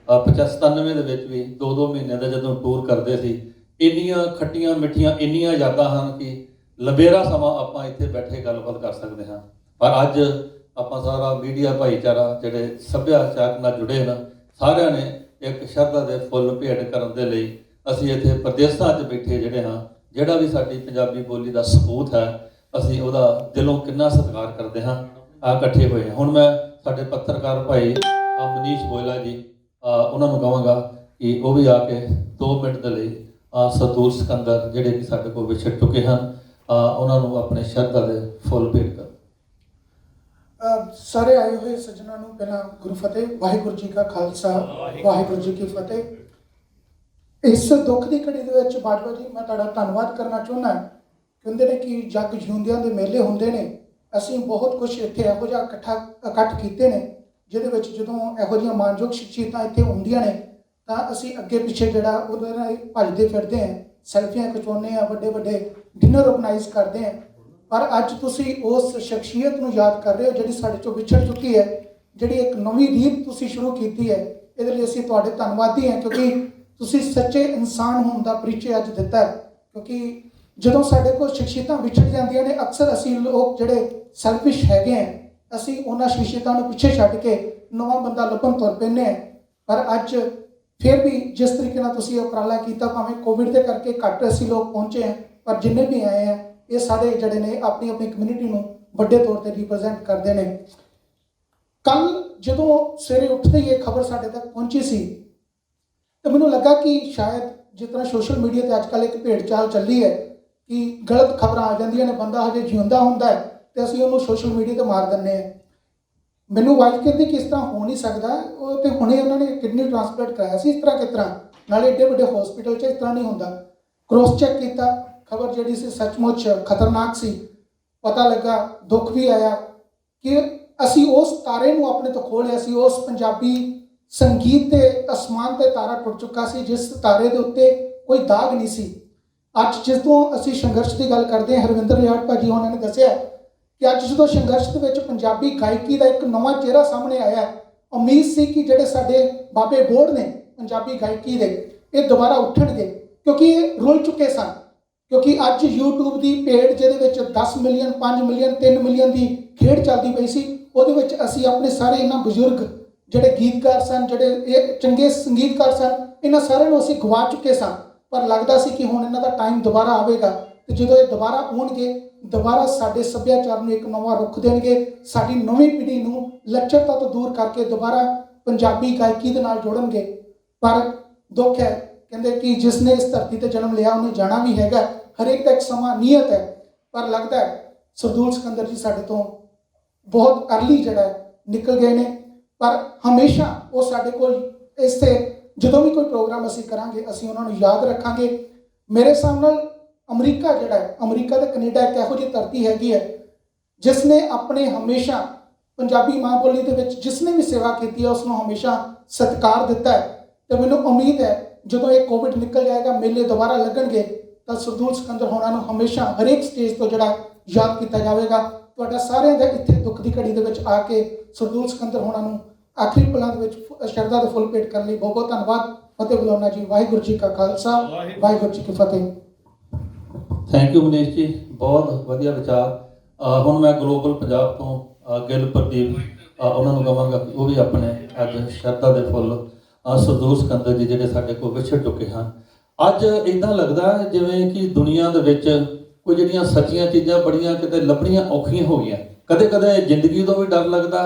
95 ਦੇ ਵਿੱਚ ਵੀ 2-2 ਮਹੀਨੇ ਦਾ ਜਦੋਂ ਟੂਰ ਕਰਦੇ ਸੀ, ਇੰਨੀਆਂ ਖੱਟੀਆਂ ਮਿੱਠੀਆਂ ਇੰਨੀਆਂ ਯਾਦਾਂ ਹਨ ਕਿ ਲੰਬੇਰਾ ਸਮਾਂ ਆਪਾਂ ਇੱਥੇ ਬੈਠੇ ਗੱਲਬਾਤ ਕਰ ਸਕਦੇ ਹਾਂ। ਪਰ ਅੱਜ ਆਪਾਂ ਸਾਰਾ ਮੀਡੀਆ ਭਾਈਚਾਰਾ ਜਿਹੜੇ ਸੱਭਿਆਚਾਰ ਨਾਲ ਜੁੜੇ ਨੇ, ਸਾਰਿਆਂ ਨੇ ਇੱਕ ਸ਼ਰਧਾ ਦੇ ਫੁੱਲ ਭੇਟ ਕਰਨ ਦੇ ਲਈ ਅਸੀਂ ਇੱਥੇ ਪ੍ਰਦੇਸ਼ਾਂ 'ਚ ਬੈਠੇ ਜਿਹੜੇ ਹਾਂ, ਜਿਹੜਾ ਵੀ ਸਾਡੀ ਪੰਜਾਬੀ ਬੋਲੀ ਦਾ ਸਬੂਤ ਹੈ, ਅਸੀਂ ਉਹਦਾ ਦਿਲੋਂ ਕਿੰਨਾ ਸਤਿਕਾਰ ਕਰਦੇ ਹਾਂ। ਆ ਇਕੱਠੇ ਹੋਏ ਹੁਣ ਮੈਂ ਸਾਡੇ ਪੱਤਰਕਾਰ ਭਾਈ ਮਨੀਸ਼ ਗੋਇਲਾ ਜੀ, ਉਹਨਾਂ ਨੂੰ ਕਹਾਂਗਾ ਕਿ ਉਹ ਵੀ ਆ ਕੇ 2 ਮਿੰਟ ਦੇ ਲਈ ਸਰਦੂਲ ਸਿਕੰਦਰ ਜਿਹੜੇ ਕਿ ਸਾਡੇ ਕੋਲ ਵਿਛੜ ਚੁੱਕੇ ਹਨ, ਉਹਨਾਂ ਨੂੰ ਆਪਣੇ ਸ਼ਰਧਾ ਦੇ ਫੁੱਲ ਭੇਟ ਕਰ। ਸਾਰੇ ਆਏ ਹੋਏ ਸੱਜਣਾਂ ਨੂੰ ਪਹਿਲਾਂ ਗੁਰੂ ਫਤਿਹ। ਵਾਹਿਗੁਰੂ ਜੀ ਕਾ ਖਾਲਸਾ, ਵਾਹਿਗੁਰੂ ਜੀ ਕੀ ਫਤਿਹ। ਇਸ ਦੁੱਖ ਦੀ ਘੜੀ ਦੇ ਵਿੱਚ ਬਾਜਵਾ ਜੀ ਮੈਂ ਤੁਹਾਡਾ ਧੰਨਵਾਦ ਕਰਨਾ ਚਾਹੁੰਦਾ। ਕਹਿੰਦੇ ਨੇ ਕਿ ਜੱਗ ਜਿਉਂਦਿਆਂ ਦੇ ਮੇਲੇ ਹੁੰਦੇ ਨੇ, ਅਸੀਂ ਬਹੁਤ ਕੁਝ ਇੱਥੇ ਇਹੋ ਜਿਹਾ ਇਕੱਠ ਕੀਤੇ ਨੇ ਜਿਹਦੇ ਵਿੱਚ ਜਦੋਂ ਇਹੋ ਜਿਹੀਆਂ ਮਾਨਯੋਗ ਸ਼ਖਸੀਅਤਾਂ ਇੱਥੇ ਹੁੰਦੀਆਂ ਨੇ ਤਾਂ ਅਸੀਂ ਅੱਗੇ ਪਿੱਛੇ ਜਿਹੜਾ ਉਹਦੇ ਨਾਲ ਭੱਜਦੇ ਫਿਰਦੇ ਹਾਂ, ਸੈਲਫੀਆਂ ਖਿਚਵਾਉਂਦੇ ਹਾਂ, ਵੱਡੇ ਵੱਡੇ ਡਿਨਰ ਆਰਗੇਨਾਈਜ਼ ਕਰਦੇ ਹਾਂ। ਪਰ ਅੱਜ ਤੁਸੀਂ ਉਸ ਸ਼ਖਸੀਅਤ ਨੂੰ ਯਾਦ ਕਰ ਰਹੇ ਹੋ ਜਿਹੜੀ ਸਾਡੇ ਚੋਂ ਵਿਛੜ ਚੁੱਕੀ ਹੈ, ਜਿਹੜੀ ਇੱਕ ਨਵੀਂ ਰੀਤ ਤੁਸੀਂ ਸ਼ੁਰੂ ਕੀਤੀ ਹੈ। ਇਹਦੇ ਲਈ ਅਸੀਂ ਤੁਹਾਡੇ ਧੰਨਵਾਦੀ ਹਾਂ, ਕਿਉਂਕਿ ਤੁਸੀਂ ਸੱਚੇ ਇਨਸਾਨ ਹੋਣ ਦਾ ਪਰਿਚੈ ਅੱਜ ਦਿੱਤਾ। ਕਿਉਂਕਿ ਜਦੋਂ ਸਾਡੇ ਕੋਲ ਸ਼ਖਸੀਅਤਾਂ ਵਿਛੜ ਜਾਂਦੀਆਂ ਨੇ, ਅਕਸਰ ਅਸੀਂ ਲੋਕ ਜਿਹੜੇ ਸੈਲਫਿਸ਼ ਹੈਗੇ ਹਾਂ, ਅਸੀਂ ਉਹਨਾਂ ਸ਼ਖਸੀਅਤਾਂ ਨੂੰ ਪਿੱਛੇ ਛੱਡ ਕੇ ਨਵਾਂ ਬੰਦਾ ਲੱਭਣ ਤੁਰ ਪੈਂਦੇ ਹਾਂ। ਪਰ ਅੱਜ ਫਿਰ ਵੀ ਜਿਸ ਤਰੀਕੇ ਨਾਲ ਤੁਸੀਂ ਇਹ ਉਪਰਾਲਾ ਕੀਤਾ, ਭਾਵੇਂ ਕੋਵਿਡ ਦੇ ਕਰਕੇ ਘੱਟ ਅਸੀਂ ਲੋਕ ਪਹੁੰਚੇ ਹੈ, ਪਰ ਜਿੰਨੇ ਵੀ ਆਏ ਆ ਇਹ ਸਾਰੇ ਜਿਹੜੇ ਨੇ ਆਪਣੀ ਆਪਣੀ ਕਮਿਊਨਿਟੀ ਨੂੰ ਵੱਡੇ ਤੌਰ ਤੇ ਰਿਪਰੈਜ਼ੈਂਟ ਕਰਦੇ ਨੇ। ਕੱਲ ਜਦੋਂ ਸਵੇਰੇ ਉੱਠਦੇ ਹੀ ਇਹ ਖਬਰ ਸਾਡੇ ਤੱਕ ਪਹੁੰਚੀ ਸੀ ਤਾਂ ਮੈਨੂੰ ਲੱਗਾ ਕਿ ਸ਼ਾਇਦ ਜਿਸ ਤਰ੍ਹਾਂ ਸੋਸ਼ਲ ਮੀਡੀਆ ਤੇ ਅੱਜ ਕੱਲ੍ਹ ਇੱਕ ਭੇਡ ਚਾਲ ਚੱਲੀ ਹੈ ਕਿ ਗਲਤ ਖਬਰਾਂ ਆ ਜਾਂਦੀਆਂ ਨੇ, ਬੰਦਾ ਹਜੇ ਜਿਉਂਦਾ ਹੁੰਦਾ ਹੈ ਤੇ ਅਸੀਂ ਉਹਨੂੰ ਸੋਸ਼ਲ ਮੀਡੀਆ ਤੇ ਮਾਰ ਦਿੰਦੇ ਹਾਂ। ਮੈਨੂੰ ਵਾਈਫ ਕਹਿੰਦੀ ਕਿ ਇਸ ਤਰ੍ਹਾਂ ਹੋ ਨਹੀਂ ਸਕਦਾ, ਉਹ ਤੇ ਹੁਣੇ ਉਹਨਾਂ ਨੇ ਕਿਡਨੀ ਟ੍ਰਾਂਸਪਲਾਂਟ ਕਰਾਇਆ ਸੀ, ਇਸ ਤਰ੍ਹਾਂ ਕਿਸ ਤਰ੍ਹਾਂ, ਨਾਲੇ ਏਡੇ ਵੱਡੇ ਹਸਪੀਟਲ 'ਚ ਇਸ ਤਰ੍ਹਾਂ ਨਹੀਂ ਹੁੰਦਾ। ਕ੍ਰੋਸ ਚੈੱਕ ਕੀਤਾ, ਖਬਰ ਜਿਹੜੀ ਸੀ ਸੱਚਮੁੱਚ ਖਤਰਨਾਕ ਸੀ। ਪਤਾ ਲੱਗਾ, ਦੁੱਖ ਵੀ ਆਇਆ ਕਿ ਅਸੀਂ ਉਸ ਤਾਰੇ ਨੂੰ ਆਪਣੇ ਤੋਂ ਖੋਹ ਲਿਆ ਸੀ, ਉਸ ਪੰਜਾਬੀ ਸੰਗੀਤ ਦੇ ਅਸਮਾਨ ਤੇ ਤਾਰਾ ਟੁੱਟ ਚੁੱਕਾ ਸੀ ਜਿਸ ਤਾਰੇ ਦੇ ਉੱਤੇ ਕੋਈ ਦਾਗ ਨਹੀਂ ਸੀ। ਅੱਜ ਜਦੋਂ ਅਸੀਂ ਸੰਘਰਸ਼ ਦੀ ਗੱਲ ਕਰਦੇ ਹਾਂ, ਹਰਵਿੰਦਰ ਰਿਆੜ ਭਾਜੀ ਉਹਨਾਂ ਨੇ ਦੱਸਿਆ ਕਿ ਅੱਜ ਜਦੋਂ ਸੰਘਰਸ਼ ਦੇ ਵਿੱਚ ਪੰਜਾਬੀ ਗਾਇਕੀ ਦਾ ਇੱਕ ਨਵਾਂ ਚਿਹਰਾ ਸਾਹਮਣੇ ਆਇਆ, ਉਮੀਦ ਸੀ ਕਿ ਜਿਹੜੇ ਸਾਡੇ ਬਾਬੇ ਬੋੜ ਨੇ ਪੰਜਾਬੀ ਗਾਇਕੀ ਦੇ, ਇਹ ਦੁਬਾਰਾ ਉੱਠਣਗੇ ਕਿਉਂਕਿ ਇਹ ਰੁੱਲ ਚੁੱਕੇ ਸਨ। ਕਿਉਂਕਿ ਅੱਜ YouTube ਦੀ ਪੇਡ ਜਿਹਦੇ ਵਿੱਚ 10 ਮਿਲੀਅਨ 5 ਮਿਲੀਅਨ 3 ਮਿਲੀਅਨ ਦੀ ਖੇਡ ਚੱਲਦੀ ਪਈ ਸੀ, ਉਹਦੇ ਵਿੱਚ ਅਸੀਂ ਆਪਣੇ ਸਾਰੇ ਇਹਨਾਂ ਬਜ਼ੁਰਗ ਜਿਹੜੇ ਗੀਤਕਾਰ ਸਨ, ਜਿਹੜੇ ਇਹ ਚੰਗੇ ਸੰਗੀਤਕਾਰ ਸਨ, ਇਹਨਾਂ ਸਾਰਿਆਂ ਨੂੰ ਅਸੀਂ ਗਵਾ ਚੁੱਕੇ ਸਾਂ। ਪਰ ਲੱਗਦਾ ਸੀ ਕਿ ਹੁਣ ਇਹਨਾਂ ਦਾ ਟਾਈਮ ਦੁਬਾਰਾ ਆਵੇਗਾ ਤੇ ਜਦੋਂ ਇਹ ਦੁਬਾਰਾ ਆਉਣਗੇ, ਦੁਬਾਰਾ ਸਾਡੇ ਸੱਭਿਆਚਾਰ ਨੂੰ ਇੱਕ ਨਵਾਂ ਰੁਖ ਦੇਣਗੇ, ਸਾਡੀ ਨਵੀਂ ਪੀੜ੍ਹੀ ਨੂੰ ਲੱਚਰਤਾ ਤੋਂ ਦੂਰ ਕਰਕੇ ਦੁਬਾਰਾ ਪੰਜਾਬੀ ਗਾਇਕੀ ਦੇ ਨਾਲ ਜੋੜਨਗੇ। ਪਰ ਦੁੱਖ ਹੈ, ਕਹਿੰਦੇ ਕਿ ਜਿਸ ਨੇ ਇਸ ਧਰਤੀ ਤੇ ਜਨਮ ਲਿਆ ਉਹਨੇ ਜਾਣਾ ਵੀ ਹੈਗਾ, ਹਰੇਕ ਦਾ ਇੱਕ ਸਮਾਂ ਨਿਯਤ ਹੈ। ਪਰ ਲੱਗਦਾ ਹੈ ਸਰਦੂਲ ਸਿਕੰਦਰ ਜੀ ਸਾਡੇ ਤੋਂ ਬਹੁਤ ਅਰਲੀ ਜਿਹੜਾ ਨਿਕਲ ਗਏ ਨੇ, ਪਰ ਹਮੇਸ਼ਾ ਉਹ ਸਾਡੇ ਕੋਲ ਇਸ ਤੇ ਜਦੋਂ ਵੀ ਕੋਈ ਪ੍ਰੋਗਰਾਮ ਅਸੀਂ ਕਰਾਂਗੇ ਅਸੀਂ ਉਹਨਾਂ ਨੂੰ ਯਾਦ ਰੱਖਾਂਗੇ। ਮੇਰੇ ਹਿਸਾਬ ਨਾਲ ਅਮਰੀਕਾ ਜਿਹੜਾ ਹੈ, ਅਮਰੀਕਾ ਤੇ ਕੈਨੇਡਾ ਇੱਕ ਇਹੋ ਜਿਹੀ ਧਰਤੀ ਹੈਗੀ ਹੈ ਜਿਸ ਨੇ ਆਪਣੇ ਹਮੇਸ਼ਾ ਪੰਜਾਬੀ ਮਾਂ ਬੋਲੀ ਦੇ ਵਿੱਚ ਜਿਸ ਨੇ ਵੀ ਸੇਵਾ ਕੀਤੀ ਹੈ ਉਸ ਨੂੰ ਹਮੇਸ਼ਾ ਸਤਿਕਾਰ ਦਿੱਤਾ ਹੈ। ਤੇ ਮੈਨੂੰ ਉਮੀਦ ਹੈ ਜਦੋਂ ਇਹ ਕੋਵਿਡ ਨਿਕਲ ਜਾਏਗਾ, ਮੇਲੇ ਦੁਬਾਰਾ ਲੱਗਣਗੇ ਤਾਂ ਸਰਦੂਲ ਸਿਕੰਦਰ ਹੋਣਾ ਨੂੰ ਹਮੇਸ਼ਾ ਹਰੇਕ ਸਟੇਜ ਤੋਂ ਜਿਹੜਾ ਯਾਦ ਕੀਤਾ ਜਾਵੇਗਾ। ਤੁਹਾਡਾ ਸਾਰਿਆਂ ਦਾ ਇੱਥੇ ਦੁੱਖ ਦੀ ਘੜੀ ਦੇ ਵਿੱਚ ਆ ਕੇ ਸਰਦੂਲ ਸਿਕੰਦਰ ਹੋਣਾ ਨੂੰ ਆਖਰੀ ਪਲਾਂ ਦੇ ਵਿੱਚ ਸ਼ਰਧਾ ਦੇ ਫੁੱਲ ਭੇਟ ਕਰਨ ਲਈ ਬਹੁਤ ਬਹੁਤ ਧੰਨਵਾਦ। ਫਤਿਹ ਬੁਲਾਉਣਾ ਜੀ। ਵਾਹਿਗੁਰੂ ਜੀ ਕਾ ਖਾਲਸਾ, ਵਾਹਿਗੁਰੂ ਜੀ ਕੀ ਫਤਿਹ। ਥੈਂਕ ਯੂ ਮਨੀਸ਼ ਜੀ, ਬਹੁਤ ਵਧੀਆ ਵਿਚਾਰ। ਹੁਣ ਮੈਂ ਗਲੋਬਲ ਪੰਜਾਬ ਤੋਂ ਗਿੱਲ ਪ੍ਰਦੀਪ ਉਹਨਾਂ ਨੂੰ ਕਹਾਂਗਾ ਕਿ ਉਹ ਵੀ ਆਪਣੇ ਅੱਜ ਸ਼ਰਧਾ ਦੇ ਫੁੱਲ ਸਰਦੂਲ ਸਿਕੰਦਰ ਜੀ ਜਿਹੜੇ ਸਾਡੇ ਕੋਲ ਵਿਛੜ ਚੁੱਕੇ ਹਨ। ਅੱਜ ਇੱਦਾਂ ਲੱਗਦਾ ਜਿਵੇਂ ਕਿ ਦੁਨੀਆ ਦੇ ਵਿੱਚ ਕੋਈ ਜਿਹੜੀਆਂ ਸੱਚੀਆਂ ਚੀਜ਼ਾਂ ਬੜੀਆਂ ਕਿਤੇ ਲੱਭਣੀਆਂ ਔਖੀਆਂ ਹੋ ਗਈਆਂ। ਕਦੇ ਕਦੇ ਜ਼ਿੰਦਗੀ ਤੋਂ ਵੀ ਡਰ ਲੱਗਦਾ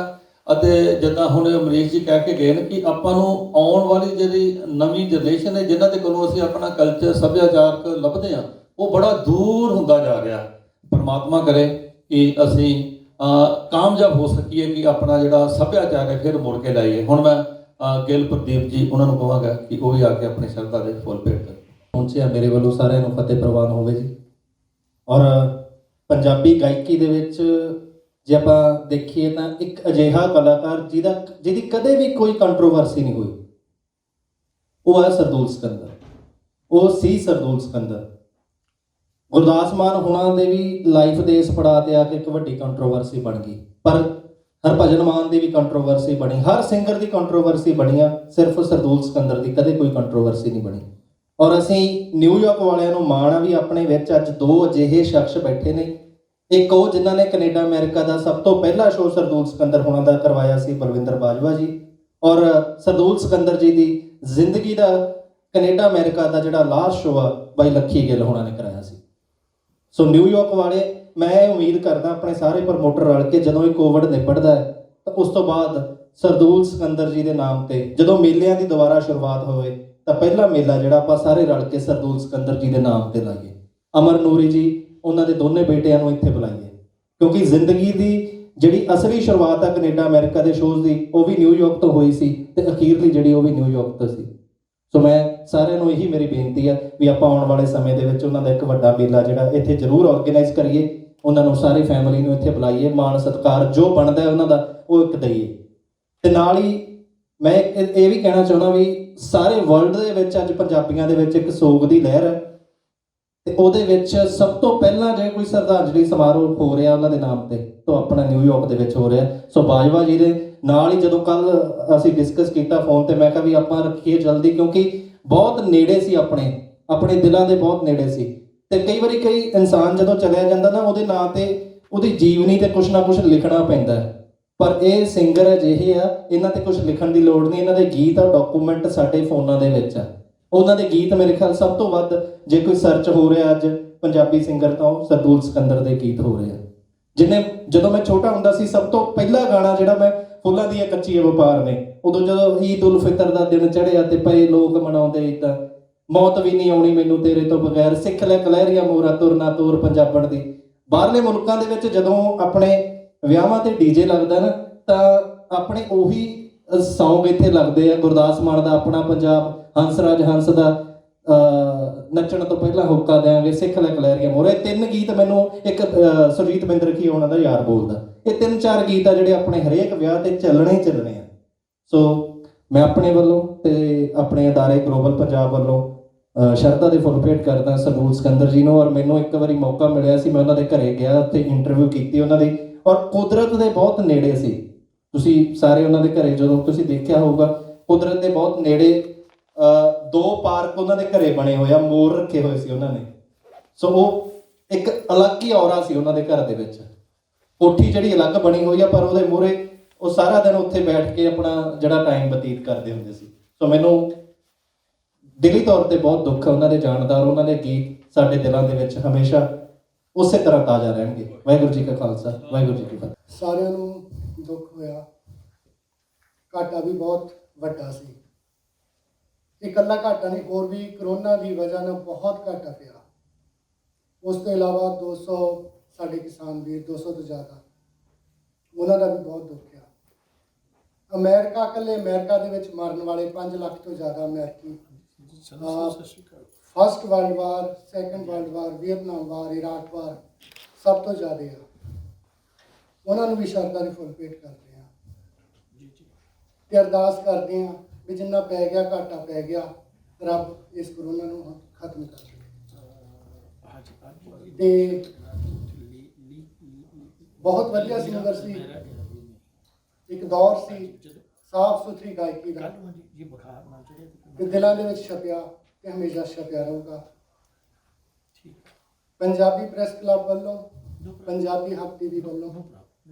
ਅਤੇ ਜਿੱਦਾਂ ਹੁਣ ਅਮਰੀਸ਼ ਜੀ ਕਹਿ ਕੇ ਗਏ ਨੇ ਕਿ ਆਪਾਂ ਨੂੰ ਆਉਣ ਵਾਲੀ ਜਿਹੜੀ ਨਵੀਂ ਜਨਰੇਸ਼ਨ ਹੈ ਜਿਨ੍ਹਾਂ ਦੇ ਕੋਲੋਂ ਅਸੀਂ ਆਪਣਾ ਕਲਚਰ ਸੱਭਿਆਚਾਰਕ ਲੱਭਦੇ ਹਾਂ ਉਹ ਬੜਾ ਦੂਰ ਹੁੰਦਾ ਜਾ ਰਿਹਾ। ਪਰਮਾਤਮਾ ਕਰੇ ਕਿ ਅਸੀਂ ਕਾਮਯਾਬ ਹੋ ਸਕੀਏ ਕਿ ਆਪਣਾ ਜਿਹੜਾ ਸੱਭਿਆਚਾਰ ਹੈ ਫਿਰ ਮੁੜ ਕੇ ਲਾਈਏ। ਹੁਣ ਮੈਂ ਗਿੱਲ ਪ੍ਰਦੀਪ ਜੀ ਉਹਨਾਂ ਨੂੰ ਕਹਾਂਗਾ ਕਿ ਉਹ ਵੀ ਆ ਕੇ ਆਪਣੀ ਸ਼ਰਧਾ ਦੇ ਫੁੱਲ ਭੇਟ ਕਰਨ। ਪਹੁੰਚਿਆ ਮੇਰੇ ਵੱਲੋਂ ਸਾਰਿਆਂ ਨੂੰ ਫਤਿਹ ਪ੍ਰਵਾਨ ਹੋਵੇ ਜੀ। ਔਰ ਪੰਜਾਬੀ ਗਾਇਕੀ ਦੇ ਵਿੱਚ ਜੇ ਆਪਾਂ ਦੇਖੀਏ ਤਾਂ ਇੱਕ ਅਜਿਹਾ ਕਲਾਕਾਰ ਜਿਹਦੀ ਕਦੇ ਵੀ ਕੋਈ ਕੰਟਰੋਵਰਸੀ ਨਹੀਂ ਹੋਈ, ਉਹ ਹੈ ਸਰਦੂਲ ਸਿਕੰਦਰ। ਉਹ ਸੀ ਸਰਦੂਲ ਸਿਕੰਦਰ। ਗੁਰਦਾਸ ਮਾਨ ਹੋਣਾ ਦੇ ਵੀ ਲਾਈਫ ਦੇ ਇਸ ਪੜਾਅ ਤੇ ਆ ਕੇ ਇੱਕ ਵੱਡੀ ਕੰਟਰੋਵਰਸੀ ਬਣ ਗਈ, ਪਰ ਹਰਭਜਨ ਮਾਨ ਦੀ ਵੀ ਕੰਟਰੋਵਰਸੀ ਬਣੀ, ਹਰ ਸਿੰਗਰ ਦੀ ਕੰਟਰੋਵਰਸੀ ਬਣੀ ਆ, ਸਿਰਫ ਸਰਦੂਲ ਸਿਕੰਦਰ ਦੀ ਕਦੇ ਕੋਈ ਕੰਟਰੋਵਰਸੀ ਨਹੀਂ ਬਣੀ। ਔਰ ਅਸੀਂ ਨਿਊਯਾਰਕ ਵਾਲਿਆਂ ਨੂੰ ਮਾਣ ਆ ਵੀ ਆਪਣੇ ਵਿੱਚ ਅੱਜ ਦੋ ਅਜਿਹੇ ਸ਼ਖਸ ਬੈਠੇ ਨੇ। ਇੱਕ ਉਹ ਜਿਨ੍ਹਾਂ ਨੇ ਕੈਨੇਡਾ ਅਮਰੀਕਾ ਦਾ ਸਭ ਤੋਂ ਪਹਿਲਾ ਸ਼ੋਅ ਸਰਦੂਲ ਸਿਕੰਦਰ ਹੋਣਾ ਦਾ ਕਰਵਾਇਆ ਸੀ, ਬਲਵਿੰਦਰ ਬਾਜਵਾ ਜੀ, ਔਰ ਸਰਦੂਲ ਸਿਕੰਦਰ ਜੀ ਦੀ ਜ਼ਿੰਦਗੀ ਦਾ ਕੈਨੇਡਾ ਅਮਰੀਕਾ ਦਾ ਜਿਹੜਾ ਲਾਸਟ ਸ਼ੋਅ ਆ ਬਾਈ ਲੱਖੀ ਗਿੱਲ ਹੋਣਾ ਨੇ ਕਰਾਇਆ ਸੀ। ਸੋ ਨਿਊਯਾਰਕ ਵਾਲੇ, ਮੈਂ ਉਮੀਦ ਕਰਦਾ ਆਪਣੇ ਸਾਰੇ ਪ੍ਰਮੋਟਰ ਰਲ ਕੇ ਜਦੋਂ ਇਹ ਕੋਵਿਡ ਨਿਬੜਦਾ ਹੈ ਤਾਂ ਉਸ ਤੋਂ ਬਾਅਦ ਸਰਦੂਲ ਸਿਕੰਦਰ ਜੀ ਦੇ ਨਾਮ ਤੇ ਜਦੋਂ ਮੇਲਿਆਂ ਦੀ ਦੁਬਾਰਾ ਸ਼ੁਰੂਆਤ ਹੋਵੇ ਤਾਂ ਪਹਿਲਾ ਮੇਲਾ ਜਿਹੜਾ ਆਪਾਂ ਸਾਰੇ ਰਲ ਕੇ ਸਰਦੂਲ ਸਿਕੰਦਰ ਜੀ ਦੇ ਨਾਮ ਤੇ ਲਾਈਏ। ਅਮਰ ਨੂਰੀ ਜੀ ਉਹਨਾਂ ਦੇ ਦੋਨੇ ਬੇਟਿਆਂ ਨੂੰ ਇੱਥੇ ਬੁਲਾਈਏ, ਕਿਉਂਕਿ ਜ਼ਿੰਦਗੀ ਦੀ ਜਿਹੜੀ ਅਸਲੀ ਸ਼ੁਰੂਆਤ ਆ ਕੈਨੇਡਾ ਅਮਰੀਕਾ ਦੇ ਸ਼ੋਅਜ਼ ਦੀ ਉਹ ਵੀ ਨਿਊਯਾਰਕ ਤੋਂ ਹੋਈ ਸੀ ਤੇ ਅਖੀਰਲੀ ਜਿਹੜੀ ਉਹ ਵੀ ਨਿਊਯਾਰਕ ਤੋਂ ਸੀ। ਸੋ ਮੈਂ ਸਾਰਿਆਂ ਨੂੰ ਇਹੀ ਮੇਰੀ ਬੇਨਤੀ ਹੈ ਵੀ ਆਪਾਂ ਆਉਣ ਵਾਲੇ ਸਮੇਂ ਦੇ ਵਿੱਚ ਉਹਨਾਂ ਦਾ ਇੱਕ ਵੱਡਾ ਮੇਲਾ ਜਿਹੜਾ ਇੱਥੇ ਜ਼ਰੂਰ ਆਰਗੇਨਾਈਜ਼ ਕਰੀਏ, ਉਹਨਾਂ ਨੂੰ ਸਾਰੀ ਫੈਮਿਲੀ ਨੂੰ ਇੱਥੇ ਬੁਲਾਈਏ, ਮਾਣ ਸਤਿਕਾਰ ਜੋ ਬਣਦਾ ਹੈ ਉਹਨਾਂ ਦਾ ਉਹ ਇੱਕ ਦਈਏ। ਤੇ ਨਾਲ ਹੀ ਮੈਂ ਇਹ ਵੀ ਕਹਿਣਾ ਚਾਹੁੰਦਾ ਵੀ ਸਾਰੇ ਵਰਲਡ ਦੇ ਵਿੱਚ ਅੱਜ ਪੰਜਾਬੀਆਂ ਦੇ ਵਿੱਚ ਇੱਕ ਸੋਗ ਦੀ ਲਹਿਰ ਹੈ ਤੇ ਉਹਦੇ ਵਿੱਚ ਸਭ ਤੋਂ ਪਹਿਲਾਂ ਜੇ ਕੋਈ ਸ਼ਰਧਾਂਜਲੀ ਸਮਾਰੋਹ ਹੋ ਰਿਹਾ ਉਹਨਾਂ ਦੇ ਨਾਮ ਤੇ ਤਾਂ ਆਪਣਾ ਨਿਊਯਾਰਕ ਦੇ ਵਿੱਚ ਹੋ ਰਿਹਾ। ਸੋ ਬਾਜਵਾ ਜੀ ਦੇ ਨਾਲ ਹੀ ਜਦੋਂ ਕੱਲ ਅਸੀਂ ਡਿਸਕਸ ਕੀਤਾ ਫੋਨ ਤੇ, ਮੈਂ ਕਿਹਾ ਵੀ ਆਪਾਂ ਰੱਖੀਏ ਜਲਦੀ, ਕਿਉਂਕਿ ਬਹੁਤ ਨੇੜੇ ਸੀ, ਆਪਣੇ ਦਿਲਾਂ ਦੇ ਬਹੁਤ ਨੇੜੇ ਸੀ। ਤੇ ਕਈ ਵਾਰੀ ਇਨਸਾਨ ਜਦੋਂ ਚਲਿਆ ਜਾਂਦਾ ਨਾ ਉਹਦੇ ਨਾਂ ਤੇ ਉਹਦੀ ਜੀਵਨੀ ਤੇ ਕੁਛ ਨਾ ਕੁਛ ਲਿਖਣਾ ਪੈਂਦਾ ਹੈ। ਪਰ ਇਹ ਸਿੰਗਰ ਅਜਿਹੇ ਆ, ਇਹਨਾਂ ਤੇ ਕੁਝ ਲਿਖਣ ਦੀ ਲੋੜ ਨਹੀਂ। ਇਹਨਾਂ ਦੇ ਗੀਤ ਆ ਡਾਕੂਮੈਂਟ ਸਾਡੇ ਫੋਨਾਂ ਦੇ ਵਿੱਚ ਆ। ਉਹਨਾਂ ਦੇ ਗੀਤ ਮੇਰੇ ਖਿਆਲ ਸਭ ਤੋਂ ਵੱਧ ਜੇ ਕੋਈ ਸਰਚ ਹੋ ਰਿਹਾ ਅੱਜ ਪੰਜਾਬੀ ਸਿੰਗਰ ਤਾਂ ਉਹ ਸਰਦੂਲ ਸਿਕੰਦਰ ਦੇ ਗੀਤ ਹੋ ਰਹੇ ਆ। ਜਿਹਨੇ ਜਦੋਂ ਮੈਂ ਛੋਟਾ ਹੁੰਦਾ ਸੀ ਸਭ ਤੋਂ ਪਹਿਲਾ ਗਾਣਾ ਜਿਹੜਾ ਮੈਂ ਫੁੱਲਾਂ ਦੀਆਂ ਕੱਚੀਆਂ ਵਪਾਰ ਨੇ, ਉਦੋਂ ਜਦੋਂ ਈਦ ਉਲ ਫਿਤਰ ਦਾ ਦਿਨ ਚੜ੍ਹਿਆ ਤੇ ਪਏ ਲੋਕ ਮਨਾਉਂਦੇ ਇੱਦਾਂ, ਮੌਤ ਵੀ ਨਹੀਂ ਆਉਣੀ ਮੈਨੂੰ ਤੇਰੇ ਤੋਂ ਬਗੈਰ, ਸਿੱਖ ਲੈ ਕਲਹਿਰੀਆਂ ਮੋਰਾ ਤੁਰਨਾ ਤੋਰ ਪੰਜਾਬਣ ਦੀ। ਬਾਹਰਲੇ ਮੁਲਕਾਂ ਦੇ ਵਿੱਚ ਜਦੋਂ ਆਪਣੇ ਵਿਆਹਾਂ ਤੇ ਡੀਜੇ ਲੱਗਦਾ ਨਾ ਤਾਂ ਆਪਣੇ ਉਹੀ ਸੌਂਗ ਇੱਥੇ ਲੱਗਦੇ ਆ। ਗੁਰਦਾਸ ਮਾਨ ਦਾ ਆਪਣਾ ਪੰਜਾਬ, ਹੰਸਰਾਜ ਹੰਸ ਦਾ ਨੱਚਣ ਤੋਂ ਪਹਿਲਾਂ ਹੁੱਕਾ ਦਿਆਂਗੇ, ਸਿੱਖ ਲੈ ਕਲਹਿਰੀਆਂ ਮੋਰਾ। ਇਹ 3 ਗੀਤ ਮੈਨੂੰ ਇੱਕ ਸੁਰਜੀਤ ਬਿੰਦਰਖੀ ਉਹਨਾਂ ਦਾ ਯਾਰ ਬੋਲਦਾ। ਇਹ 3-4 ਗੀਤ ਆ ਜਿਹੜੇ ਆਪਣੇ ਹਰੇਕ ਵਿਆਹ ਤੇ ਚੱਲਣੇ ਹੀ ਚੱਲਣੇ ਆ। ਸੋ ਮੈਂ ਆਪਣੇ ਵੱਲੋਂ ਤੇ ਆਪਣੇ ਅਦਾਰੇ ਗਲੋਬਲ ਪੰਜਾਬ ਵੱਲੋਂ ਸ਼ਰਧਾ ਦੇ ਫੁੱਲ ਭੇਟ ਕਰਦਾ ਸਰਦੂਲ ਸਿਕੰਦਰ ਜੀ ਨੂੰ। ਔਰ ਮੈਨੂੰ ਇੱਕ ਵਾਰੀ ਮੌਕਾ ਮਿਲਿਆ ਸੀ, ਮੈਂ ਉਹਨਾਂ ਦੇ ਘਰੇ ਗਿਆ ਤੇ ਇੰਟਰਵਿਊ ਕੀਤੀ ਉਹਨਾਂ ਦੀ, ਔਰ ਕੁਦਰਤ ਦੇ ਬਹੁਤ ਨੇੜੇ ਸੀ। ਤੁਸੀਂ ਸਾਰੇ ਉਹਨਾਂ ਦੇ ਘਰੇ ਜਦੋਂ ਤੁਸੀਂ ਦੇਖਿਆ ਹੋਊਗਾ, ਕੁਦਰਤ ਦੇ ਬਹੁਤ ਨੇੜੇ 2 ਪਾਰਕ ਉਹਨਾਂ ਦੇ ਘਰੇ ਬਣੇ ਹੋਏ ਆ, ਮੋਰ ਰੱਖੇ ਹੋਏ ਸੀ ਉਹਨਾਂ ਨੇ। ਸੋ ਉਹ ਇੱਕ ਅਲੱਗ ਹੀ ਔਰਾ ਸੀ ਉਹਨਾਂ ਦੇ ਘਰ ਦੇ ਵਿੱਚ। ਕੋਠੀ ਜਿਹੜੀ ਅਲੱਗ ਬਣੀ ਹੋਈ ਆ, ਪਰ ਉਹਦੇ ਮੂਹਰੇ ਉਹ ਸਾਰਾ ਦਿਨ ਉੱਥੇ ਬੈਠ ਕੇ ਆਪਣਾ ਜਿਹੜਾ ਟਾਈਮ ਬਤੀਤ ਕਰਦੇ ਹੁੰਦੇ ਸੀ। ਸੋ ਮੈਨੂੰ ਦਿਲੀ ਤੌਰ ਤੇ ਬਹੁਤ ਦੁੱਖ ਹੈ ਉਹਨਾਂ ਦੇ ਜਾਣ ਦਾ, ਔਰ ਉਹਨਾਂ ਦੇ ਗੀਤ ਸਾਡੇ ਦਿਲਾਂ ਦੇ ਵਿੱਚ ਹਮੇਸ਼ਾ ਉਸੇ ਤਰ੍ਹਾਂ ਤਾਜ਼ਾ ਰਹਿਣਗੇ। ਵਾਹਿਗੁਰੂ ਜੀ ਕਾ ਖਾਲਸਾ, ਵਾਹਿਗੁਰੂ ਜੀ ਕੀ ਫਤਿਹ। ਸਾਰਿਆਂ ਨੂੰ ਦੁੱਖ ਹੋਇਆ, ਘਾਟਾ ਵੀ ਬਹੁਤ ਵੱਡਾ ਸੀ। ਇਹ ਇਕੱਲਾ ਘਾਟਾ ਨਹੀਂ, ਹੋਰ ਵੀ ਕਰੋਨਾ ਦੀ ਵਜ੍ਹਾ ਨਾਲ ਬਹੁਤ ਘਾਟਾ ਪਿਆ। ਉਸ ਤੋਂ ਇਲਾਵਾ 200 ਸਾਡੇ ਕਿਸਾਨ ਵੀਰ, 200 ਤੋਂ ਜ਼ਿਆਦਾ, ਉਹਨਾਂ ਦਾ ਵੀ ਬਹੁਤ ਦੁੱਖ ਆ। ਅਮਰੀਕਾ, ਇਕੱਲੇ ਅਮਰੀਕਾ ਦੇ ਵਿੱਚ ਮਰਨ ਵਾਲੇ 5 ਲੱਖ ਤੋਂ ਜ਼ਿਆਦਾ ਅਮਰੀਕੀ, first world war, second world war, Vietnam war, Iraq war ਸਭ ਤੋਂ ਜ਼ਿਆਦਾ ਆ। ਉਹਨਾਂ ਨੂੰ ਵੀ ਸ਼ਰਧਾ ਦੇ ਫੁੱਲ ਭੇਟ ਕਰਦੇ ਹਾਂ ਤੇ ਅਰਦਾਸ ਕਰਦੇ ਹਾਂ ਵੀ ਜਿੰਨਾ ਪੈ ਗਿਆ ਘਾਟਾ ਪੈ ਗਿਆ, ਰੱਬ ਇਸ ਕਰੋਨਾ ਨੂੰ ਖਤਮ ਕਰ ਦੇ। ਤੇ ਬਹੁਤ ਵਧੀਆ ਸਿੰਗਰ ਸੀ, ਇੱਕ ਦੌਰ ਸੀ ਸਾਫ ਸੁਥਰੀ ਗਾਇਕੀ ਦਾ, ਤੇ ਦਿਲਾਂ ਦੇ ਵਿੱਚ ਛਪਿਆ ਤੇ ਹਮੇਸ਼ਾ ਛਪਿਆ ਰਹੂਗਾ। ਪੰਜਾਬੀ ਪ੍ਰੈਸ ਕਲੱਬ ਵੱਲੋਂ, ਪੰਜਾਬੀ ਹੱਕ ਟੀਵੀ ਵੱਲੋਂ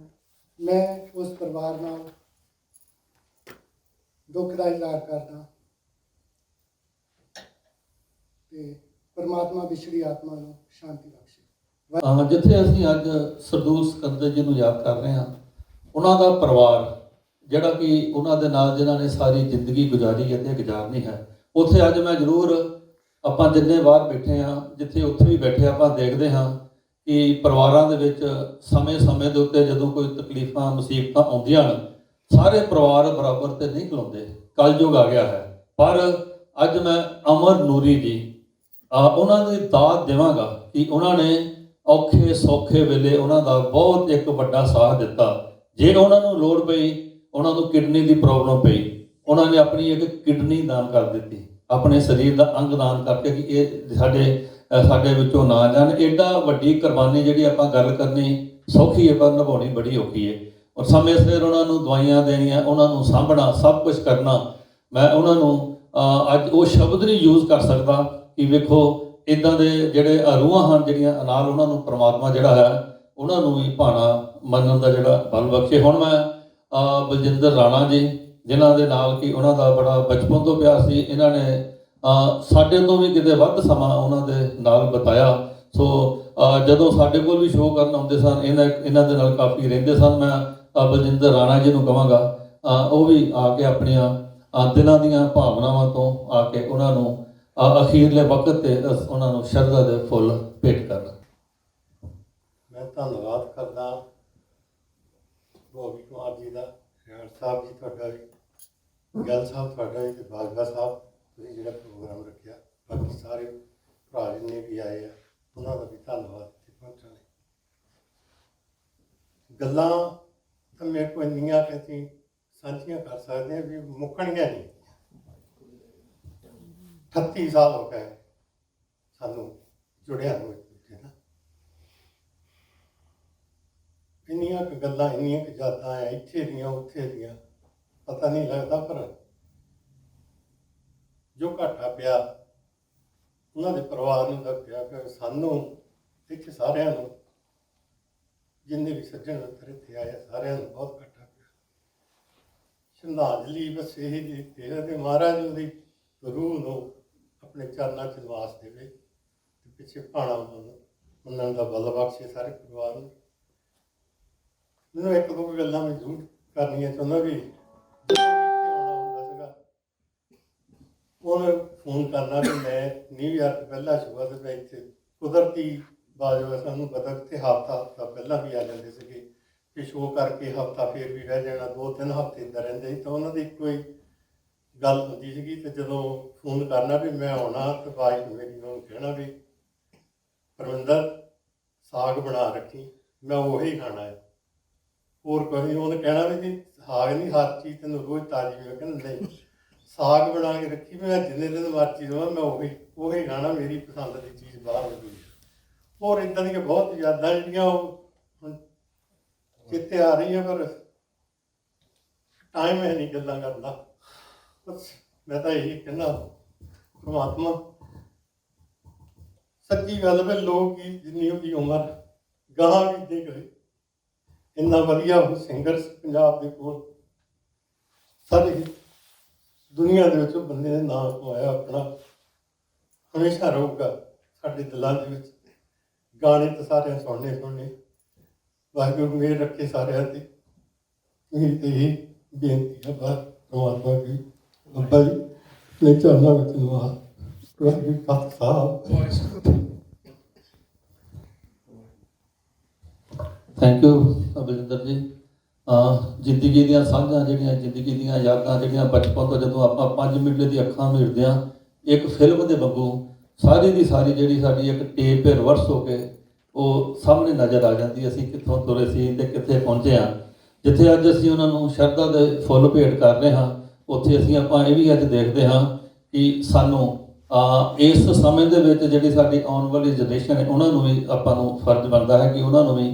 ਮੈਂ ਉਸ ਪਰਿਵਾਰ ਨਾਲ ਦੁੱਖ ਦਾ ਇਜ਼ਹਾਰ ਕਰਦਾ ਤੇ ਪਰਮਾਤਮਾ ਵਿਛੜੀ ਆਤਮਾ ਨੂੰ ਸ਼ਾਂਤੀ ਬਖਸ਼ੇ। ਜਿੱਥੇ ਅਸੀਂ ਅੱਜ ਸਰਦੂਲ ਸਿਕੰਦਰ ਜੀ ਨੂੰ ਯਾਦ ਕਰ ਰਹੇ ਹਾਂ, ਉਹਨਾਂ ਦਾ ਪਰਿਵਾਰ ਜਿਹੜਾ ਕਿ ਉਹਨਾਂ ਦੇ ਨਾਲ ਜਿਨ੍ਹਾਂ ਨੇ ਸਾਰੀ ਜ਼ਿੰਦਗੀ ਗੁਜ਼ਾਰੀ ਹੈ ਤੇ ਗੁਜ਼ਾਰਨੀ ਹੈ, ਉੱਥੇ ਅੱਜ ਮੈਂ ਜ਼ਰੂਰ ਆਪਾਂ ਜਿੰਨੇ ਬਾਹਰ ਬੈਠੇ ਹਾਂ, ਜਿੱਥੇ ਉੱਥੇ ਵੀ ਬੈਠੇ ਆਪਾਂ ਦੇਖਦੇ ਹਾਂ ਕਿ ਪਰਿਵਾਰਾਂ ਦੇ ਵਿੱਚ ਸਮੇਂ-ਸਮੇਂ ਦੇ ਉੱਤੇ ਜਦੋਂ ਕੋਈ ਤਕਲੀਫਾਂ ਮੁਸੀਬਤਾਂ ਆਉਂਦੀਆਂ ਹਨ, ਸਾਰੇ ਪਰਿਵਾਰ ਬਰਾਬਰ ਤੇ ਨਹੀਂ ਖਲੋਂਦੇ। ਕਲਯੁਗ ਆ ਗਿਆ ਹੈ। ਪਰ ਅੱਜ ਮੈਂ ਅਮਰ ਨੂਰੀ ਜੀ ਉਹਨਾਂ ਦੀ ਦਾਤ ਦੇਵਾਂਗਾ ਕਿ ਉਹਨਾਂ ਨੇ ਔਖੇ ਸੌਖੇ ਵੇਲੇ ਉਹਨਾਂ ਦਾ ਬਹੁਤ ਇੱਕ ਵੱਡਾ ਸਾਥ ਦਿੱਤਾ। ਜੇ ਉਹਨਾਂ ਨੂੰ ਲੋੜ ਪਈ, ਉਹਨਾਂ ਨੂੰ ਕਿਡਨੀ ਦੀ ਪ੍ਰੋਬਲਮ ਪਈ, ਉਹਨਾਂ ਨੇ ਆਪਣੀ ਇੱਕ ਕਿਡਨੀ ਦਾਨ ਕਰ ਦਿੱਤੀ, ਆਪਣੇ ਸਰੀਰ ਦਾ ਅੰਗ ਦਾਨ ਕਰਕੇ ਕਿ ਇਹ ਸਾਡੇ ਵਿੱਚੋਂ ਨਾ ਜਾਣ। ਐਡਾ ਵੱਡੀ ਕੁਰਬਾਨੀ ਜਿਹੜੀ ਆਪਾਂ ਗੱਲ ਕਰਨੀ ਸੌਖੀ ਹੈ, ਪਰ ਨਿਭਾਉਣੀ ਬੜੀ ਔਖੀ ਹੈ। ਔਰ ਸਮੇਂ ਸਿਰ ਉਹਨਾਂ ਨੂੰ ਦਵਾਈਆਂ ਦੇਣੀਆਂ, ਉਹਨਾਂ ਨੂੰ ਸਾਂਭਣਾ, ਸਭ ਕੁਝ ਕਰਨਾ। ਮੈਂ ਉਹਨਾਂ ਨੂੰ ਅੱਜ ਉਹ ਸ਼ਬਦ ਨਹੀਂ ਯੂਜ਼ ਕਰ ਸਕਦਾ ਕਿ ਵੇਖੋ ਇੱਦਾਂ ਦੇ ਜਿਹੜੇ ਰੂਹਾਂ ਹਨ ਜਿਹੜੀਆਂ ਨਾਲ, ਉਹਨਾਂ ਨੂੰ ਪ੍ਰਮਾਤਮਾ ਜਿਹੜਾ ਹੈ ਉਹਨਾਂ ਨੂੰ ਵੀ ਭਾਣਾ ਮੰਨਣ ਦਾ ਜਿਹੜਾ ਬਲ ਬਖਸ਼ੇ। ਹੁਣ ਮੈਂ ਬਲਜਿੰਦਰ ਰਾਣਾ ਜੀ, ਜਿਨ੍ਹਾਂ ਦੇ ਨਾਲ ਕਿ ਉਹਨਾਂ ਦਾ ਬੜਾ ਬਚਪਨ ਤੋਂ ਪਿਆਰ ਸੀ, ਇਹਨਾਂ ਨੇ ਸਾਡੇ ਤੋਂ ਵੀ ਕਿਤੇ ਵੱਧ ਸਮਾਂ ਉਹਨਾਂ ਦੇ ਨਾਲ ਬਿਤਾਇਆ। ਸੋ ਜਦੋਂ ਸਾਡੇ ਕੋਲ ਵੀ ਸ਼ੋਅ ਕਰਨ ਆਉਂਦੇ ਸਨ, ਇਹਨਾਂ ਦੇ ਨਾਲ ਕਾਫੀ ਰਹਿੰਦੇ ਸਨ। ਮੈਂ ਬਲਜਿੰਦਰ ਰਾਣਾ ਜੀ ਨੂੰ ਕਹਾਂਗਾ ਉਹ ਵੀ ਆ ਕੇ ਆਪਣੀਆਂ ਦਿਲਾਂ ਦੀਆਂ ਭਾਵਨਾਵਾਂ ਤੋਂ ਆ ਕੇ ਉਹਨਾਂ ਨੂੰ ਅਖੀਰਲੇ ਵਕਤ ਤੇ ਉਹਨਾਂ ਨੂੰ ਸ਼ਰਧਾ ਦੇ ਫੁੱਲ ਭੇਟ ਕਰਨ। ਮੈਂ ਧੰਨਵਾਦ ਕਰਦਾ ਗੋਬੀ ਕੁਮਾਰ ਜੀ ਦਾ, ਰਿਆੜ ਸਾਹਿਬ ਜੀ ਤੁਹਾਡਾ ਵੀ, ਗਿੱਲ ਸਾਹਿਬ ਤੁਹਾਡਾ ਵੀ, ਤੇ ਬਾਜਵਾ ਸਾਹਿਬ ਤੁਸੀਂ ਜਿਹੜਾ ਪ੍ਰੋਗਰਾਮ ਰੱਖਿਆ। ਬਾਕੀ ਸਾਰੇ ਭਰਾ ਜਿੰਨੇ ਵੀ ਆਏ ਆ ਉਹਨਾਂ ਦਾ ਵੀ ਧੰਨਵਾਦ ਇੱਥੇ ਪਹੁੰਚਣ ਲਈ। ਗੱਲਾਂ ਤਾਂ ਮੇਰੇ ਕੋਲ ਇੰਨੀਆਂ ਕਿ ਅਸੀਂ ਸਾਂਝੀਆਂ ਕਰ ਸਕਦੇ ਹਾਂ ਵੀ ਮੁੱਕਣੀਆਂ ਨਹੀਂ। 38 ਸਾਲ ਹੋ ਗਏ ਸਾਨੂੰ ਜੁੜਿਆ ਨੂੰ ਇੱਕ ਦੂਜੇ ਨਾਲ। ਇੰਨੀਆਂ ਕੁ ਗੱਲਾਂ, ਇੰਨੀਆਂ ਕੁ ਯਾਦਾਂ ਆ, ਇੱਥੇ ਦੀਆਂ ਉੱਥੇ ਦੀਆਂ, ਪਤਾ ਨਹੀਂ ਲੱਗਦਾ। ਪਰ ਜੋ ਘਾਟਾ ਪਿਆ ਉਹਨਾਂ ਦੇ ਪਰਿਵਾਰ ਨੂੰ ਤਾਂ ਪਿਆ, ਕਿ ਸਾਨੂੰ ਇੱਥੇ ਸਾਰਿਆਂ ਨੂੰ, ਜਿੰਨੇ ਵੀ ਸੱਜਣ ਮਿੱਤਰ ਇੱਥੇ ਆਏ, ਸਾਰਿਆਂ ਨੂੰ ਬਹੁਤ ਘਾਟਾ ਪਿਆ। ਸ਼ਰਧਾਂਜਲੀ ਬਸ ਇਹੀ ਦੇ ਰਿਹਾ ਤੇ ਮਹਾਰਾਜ ਉਹਦੀ ਰੂਹ ਨੂੰ ਆਪਣੇ ਚਰਨਾਂ 'ਚ ਨਿਵਾਸ ਦੇਵੇ ਤੇ ਪਿੱਛੇ ਭਾਣਾ ਮੰਨਣ ਦਾ ਬਲ ਬਖਸ਼ੇ ਸਾਰੇ ਪਰਿਵਾਰ ਨੂੰ। ਮੈਨੂੰ ਇੱਕ ਦੋ ਗੱਲਾਂ ਮੈਂ ਜ਼ਰੂਰ ਕਰਨੀਆਂ ਚਾਹੁੰਦਾ ਵੀ ਜਦੋਂ ਇੱਥੇ ਆਉਣਾ ਹੁੰਦਾ ਸੀਗਾ ਉਹਨੇ ਫੋਨ ਕਰਨਾ ਕਿ ਮੈਂ ਨਿਊਯਾਰਕ ਪਹਿਲਾ ਸ਼ੁਰੂ ਤੇ ਮੈਂ ਇੱਥੇ ਕੁਦਰਤੀ ਬਾਜਵਾ ਸਾਨੂੰ ਪਤਾ ਕਿ ਹਫ਼ਤਾ ਪਹਿਲਾਂ ਵੀ ਆ ਜਾਂਦੇ ਸੀਗੇ ਕਿ ਸ਼ੋਅ ਕਰਕੇ ਹਫ਼ਤਾ ਫੇਰ ਵੀ ਰਹਿ ਜਾਣਾ, 2-3 ਹਫ਼ਤੇ ਇੱਦਾਂ ਰਹਿੰਦੇ ਸੀ। ਤਾਂ ਉਹਨਾਂ ਦੀ ਇੱਕੋ ਹੀ ਗੱਲ ਹੁੰਦੀ ਸੀਗੀ ਤੇ ਜਦੋਂ ਫੋਨ ਕਰਨਾ ਵੀ ਮੈਂ ਆਉਣਾ ਤੇ ਵਾਈਫ ਮੇਰੀ ਨੂੰ ਕਹਿਣਾ ਵੀ ਪਰਵਿੰਦਰ ਸਾਗ ਬਣਾ ਰੱਖੀ, ਮੈਂ ਉਹੀ ਖਾਣਾ ਹੈ, ਹੋਰ ਕੋਈ। ਉਹਨੇ ਕਹਿਣਾ ਵੀ ਨਹੀਂ ਸਾਗ ਨਹੀਂ, ਹਰ ਚੀਜ਼ ਤੈਨੂੰ ਰੋਜ਼ ਤਾਜ਼ੀ। ਮੈਂ ਕਹਿੰਦਾ ਨਹੀਂ, ਸਾਗ ਬਣਾ ਕੇ ਰੱਖੀ, ਮੈਂ ਜਿੰਨੇ ਦਿਨ ਮਰਜ਼ੀ ਦੇਵਾਂ ਮੈਂ ਉਹੀ ਖਾਣਾ, ਮੇਰੀ ਪਸੰਦ ਦੀ ਚੀਜ਼ ਬਾਹਰ ਨਹੀਂ। ਹੋਰ ਇੱਦਾਂ ਦੀਆਂ ਬਹੁਤ ਯਾਦਾਂ ਜਿਹੜੀਆਂ ਉਹ ਹੁਣ ਚੇਤੇ ਆ ਰਹੀਆਂ, ਪਰ ਟਾਈਮ ਹੈ ਨਹੀਂ ਗੱਲਾਂ ਕਰਨ ਦਾ। ਬਸ ਮੈਂ ਤਾਂ ਇਹੀ ਕਹਿੰਦਾ ਪਰਮਾਤਮਾ ਸੱਚੀ ਗੱਲ ਵੀ ਲੋਕ ਕੀ ਜਿੰਨੀ ਉਹਦੀ ਉਮਰ ਗਾਹਾਂ ਵੀ ਦੇ ਕਰੇ। ਇੰਨਾ ਵਧੀਆ ਉਹ ਸਿੰਗਰਸ ਪੰਜਾਬ ਦੇ ਕੋਲ ਸਾਰੇ ਦੁਨੀਆ ਦੇ ਵਿੱਚ ਬੰਦੇ ਨੇ ਨਾਮ ਕਮਾਇਆ ਆਪਣਾ, ਹਮੇਸ਼ਾ ਰਹੂਗਾ ਸਾਡੇ ਦਿਲਾਂ ਦੇ ਵਿੱਚ। ਗਾਣੇ ਤਾਂ ਸਾਰਿਆਂ ਸੁਣਨੇ ਵਾਹਿਗੁਰੂ ਮੇਰ ਰੱਖੇ ਸਾਰਿਆਂ ਤੇ। ਮੇਰੀ ਤੇ ਇਹ ਬੇਨਤੀ ਹੈ ਪਰਮਾਤਮਾ ਦੀ ਅੱਬਾ ਜੀ ਨੇ ਚਰਨਾਂ ਵਿੱਚ ਨਿਵਾਸ। ਵਾਹਿਗੁਰੂ ਕਾ ਖਾਲਸਾ। ਥੈਂਕ ਯੂ ਅਬਿੰਦਰ ਜੀ। ਜ਼ਿੰਦਗੀ ਦੀਆਂ ਸਾਂਝਾਂ ਜਿਹੜੀਆਂ, ਜ਼ਿੰਦਗੀ ਦੀਆਂ ਯਾਦਾਂ ਜਿਹੜੀਆਂ ਬਚਪਨ ਤੋਂ ਜਦੋਂ ਆਪਾਂ 5 ਮਿੰਟ ਦੀ ਅੱਖਾਂ ਮੀਟਦੇ ਹਾਂ, ਇੱਕ ਫਿਲਮ ਦੇ ਵਾਂਗੂ ਸਾਰੀ ਦੀ ਸਾਰੀ ਜਿਹੜੀ ਸਾਡੀ ਇੱਕ ਟੇਪ ਰਿਵਰਸ ਹੋ ਕੇ ਉਹ ਸਾਹਮਣੇ ਨਜ਼ਰ ਆ ਜਾਂਦੀ। ਅਸੀਂ ਕਿੱਥੋਂ ਤੁਰੇ ਸੀ ਤੇ ਕਿੱਥੇ ਪਹੁੰਚੇ ਹਾਂ। ਜਿੱਥੇ ਅੱਜ ਅਸੀਂ ਉਹਨਾਂ ਨੂੰ ਸ਼ਰਧਾ ਦੇ ਫੁੱਲ ਭੇਟ ਕਰ ਰਹੇ ਹਾਂ, ਉੱਥੇ ਅਸੀਂ ਆਪਾਂ ਇਹ ਵੀ ਅੱਜ ਦੇਖਦੇ ਹਾਂ ਕਿ ਸਾਨੂੰ ਇਸ ਸਮੇਂ ਦੇ ਵਿੱਚ ਜਿਹੜੀ ਸਾਡੀ ਆਉਣ ਵਾਲੀ ਜਨਰੇਸ਼ਨ ਹੈ ਉਹਨਾਂ ਨੂੰ ਵੀ ਆਪਾਂ ਨੂੰ ਫਰਜ਼ ਬਣਦਾ ਹੈ ਕਿ ਉਹਨਾਂ ਨੂੰ ਵੀ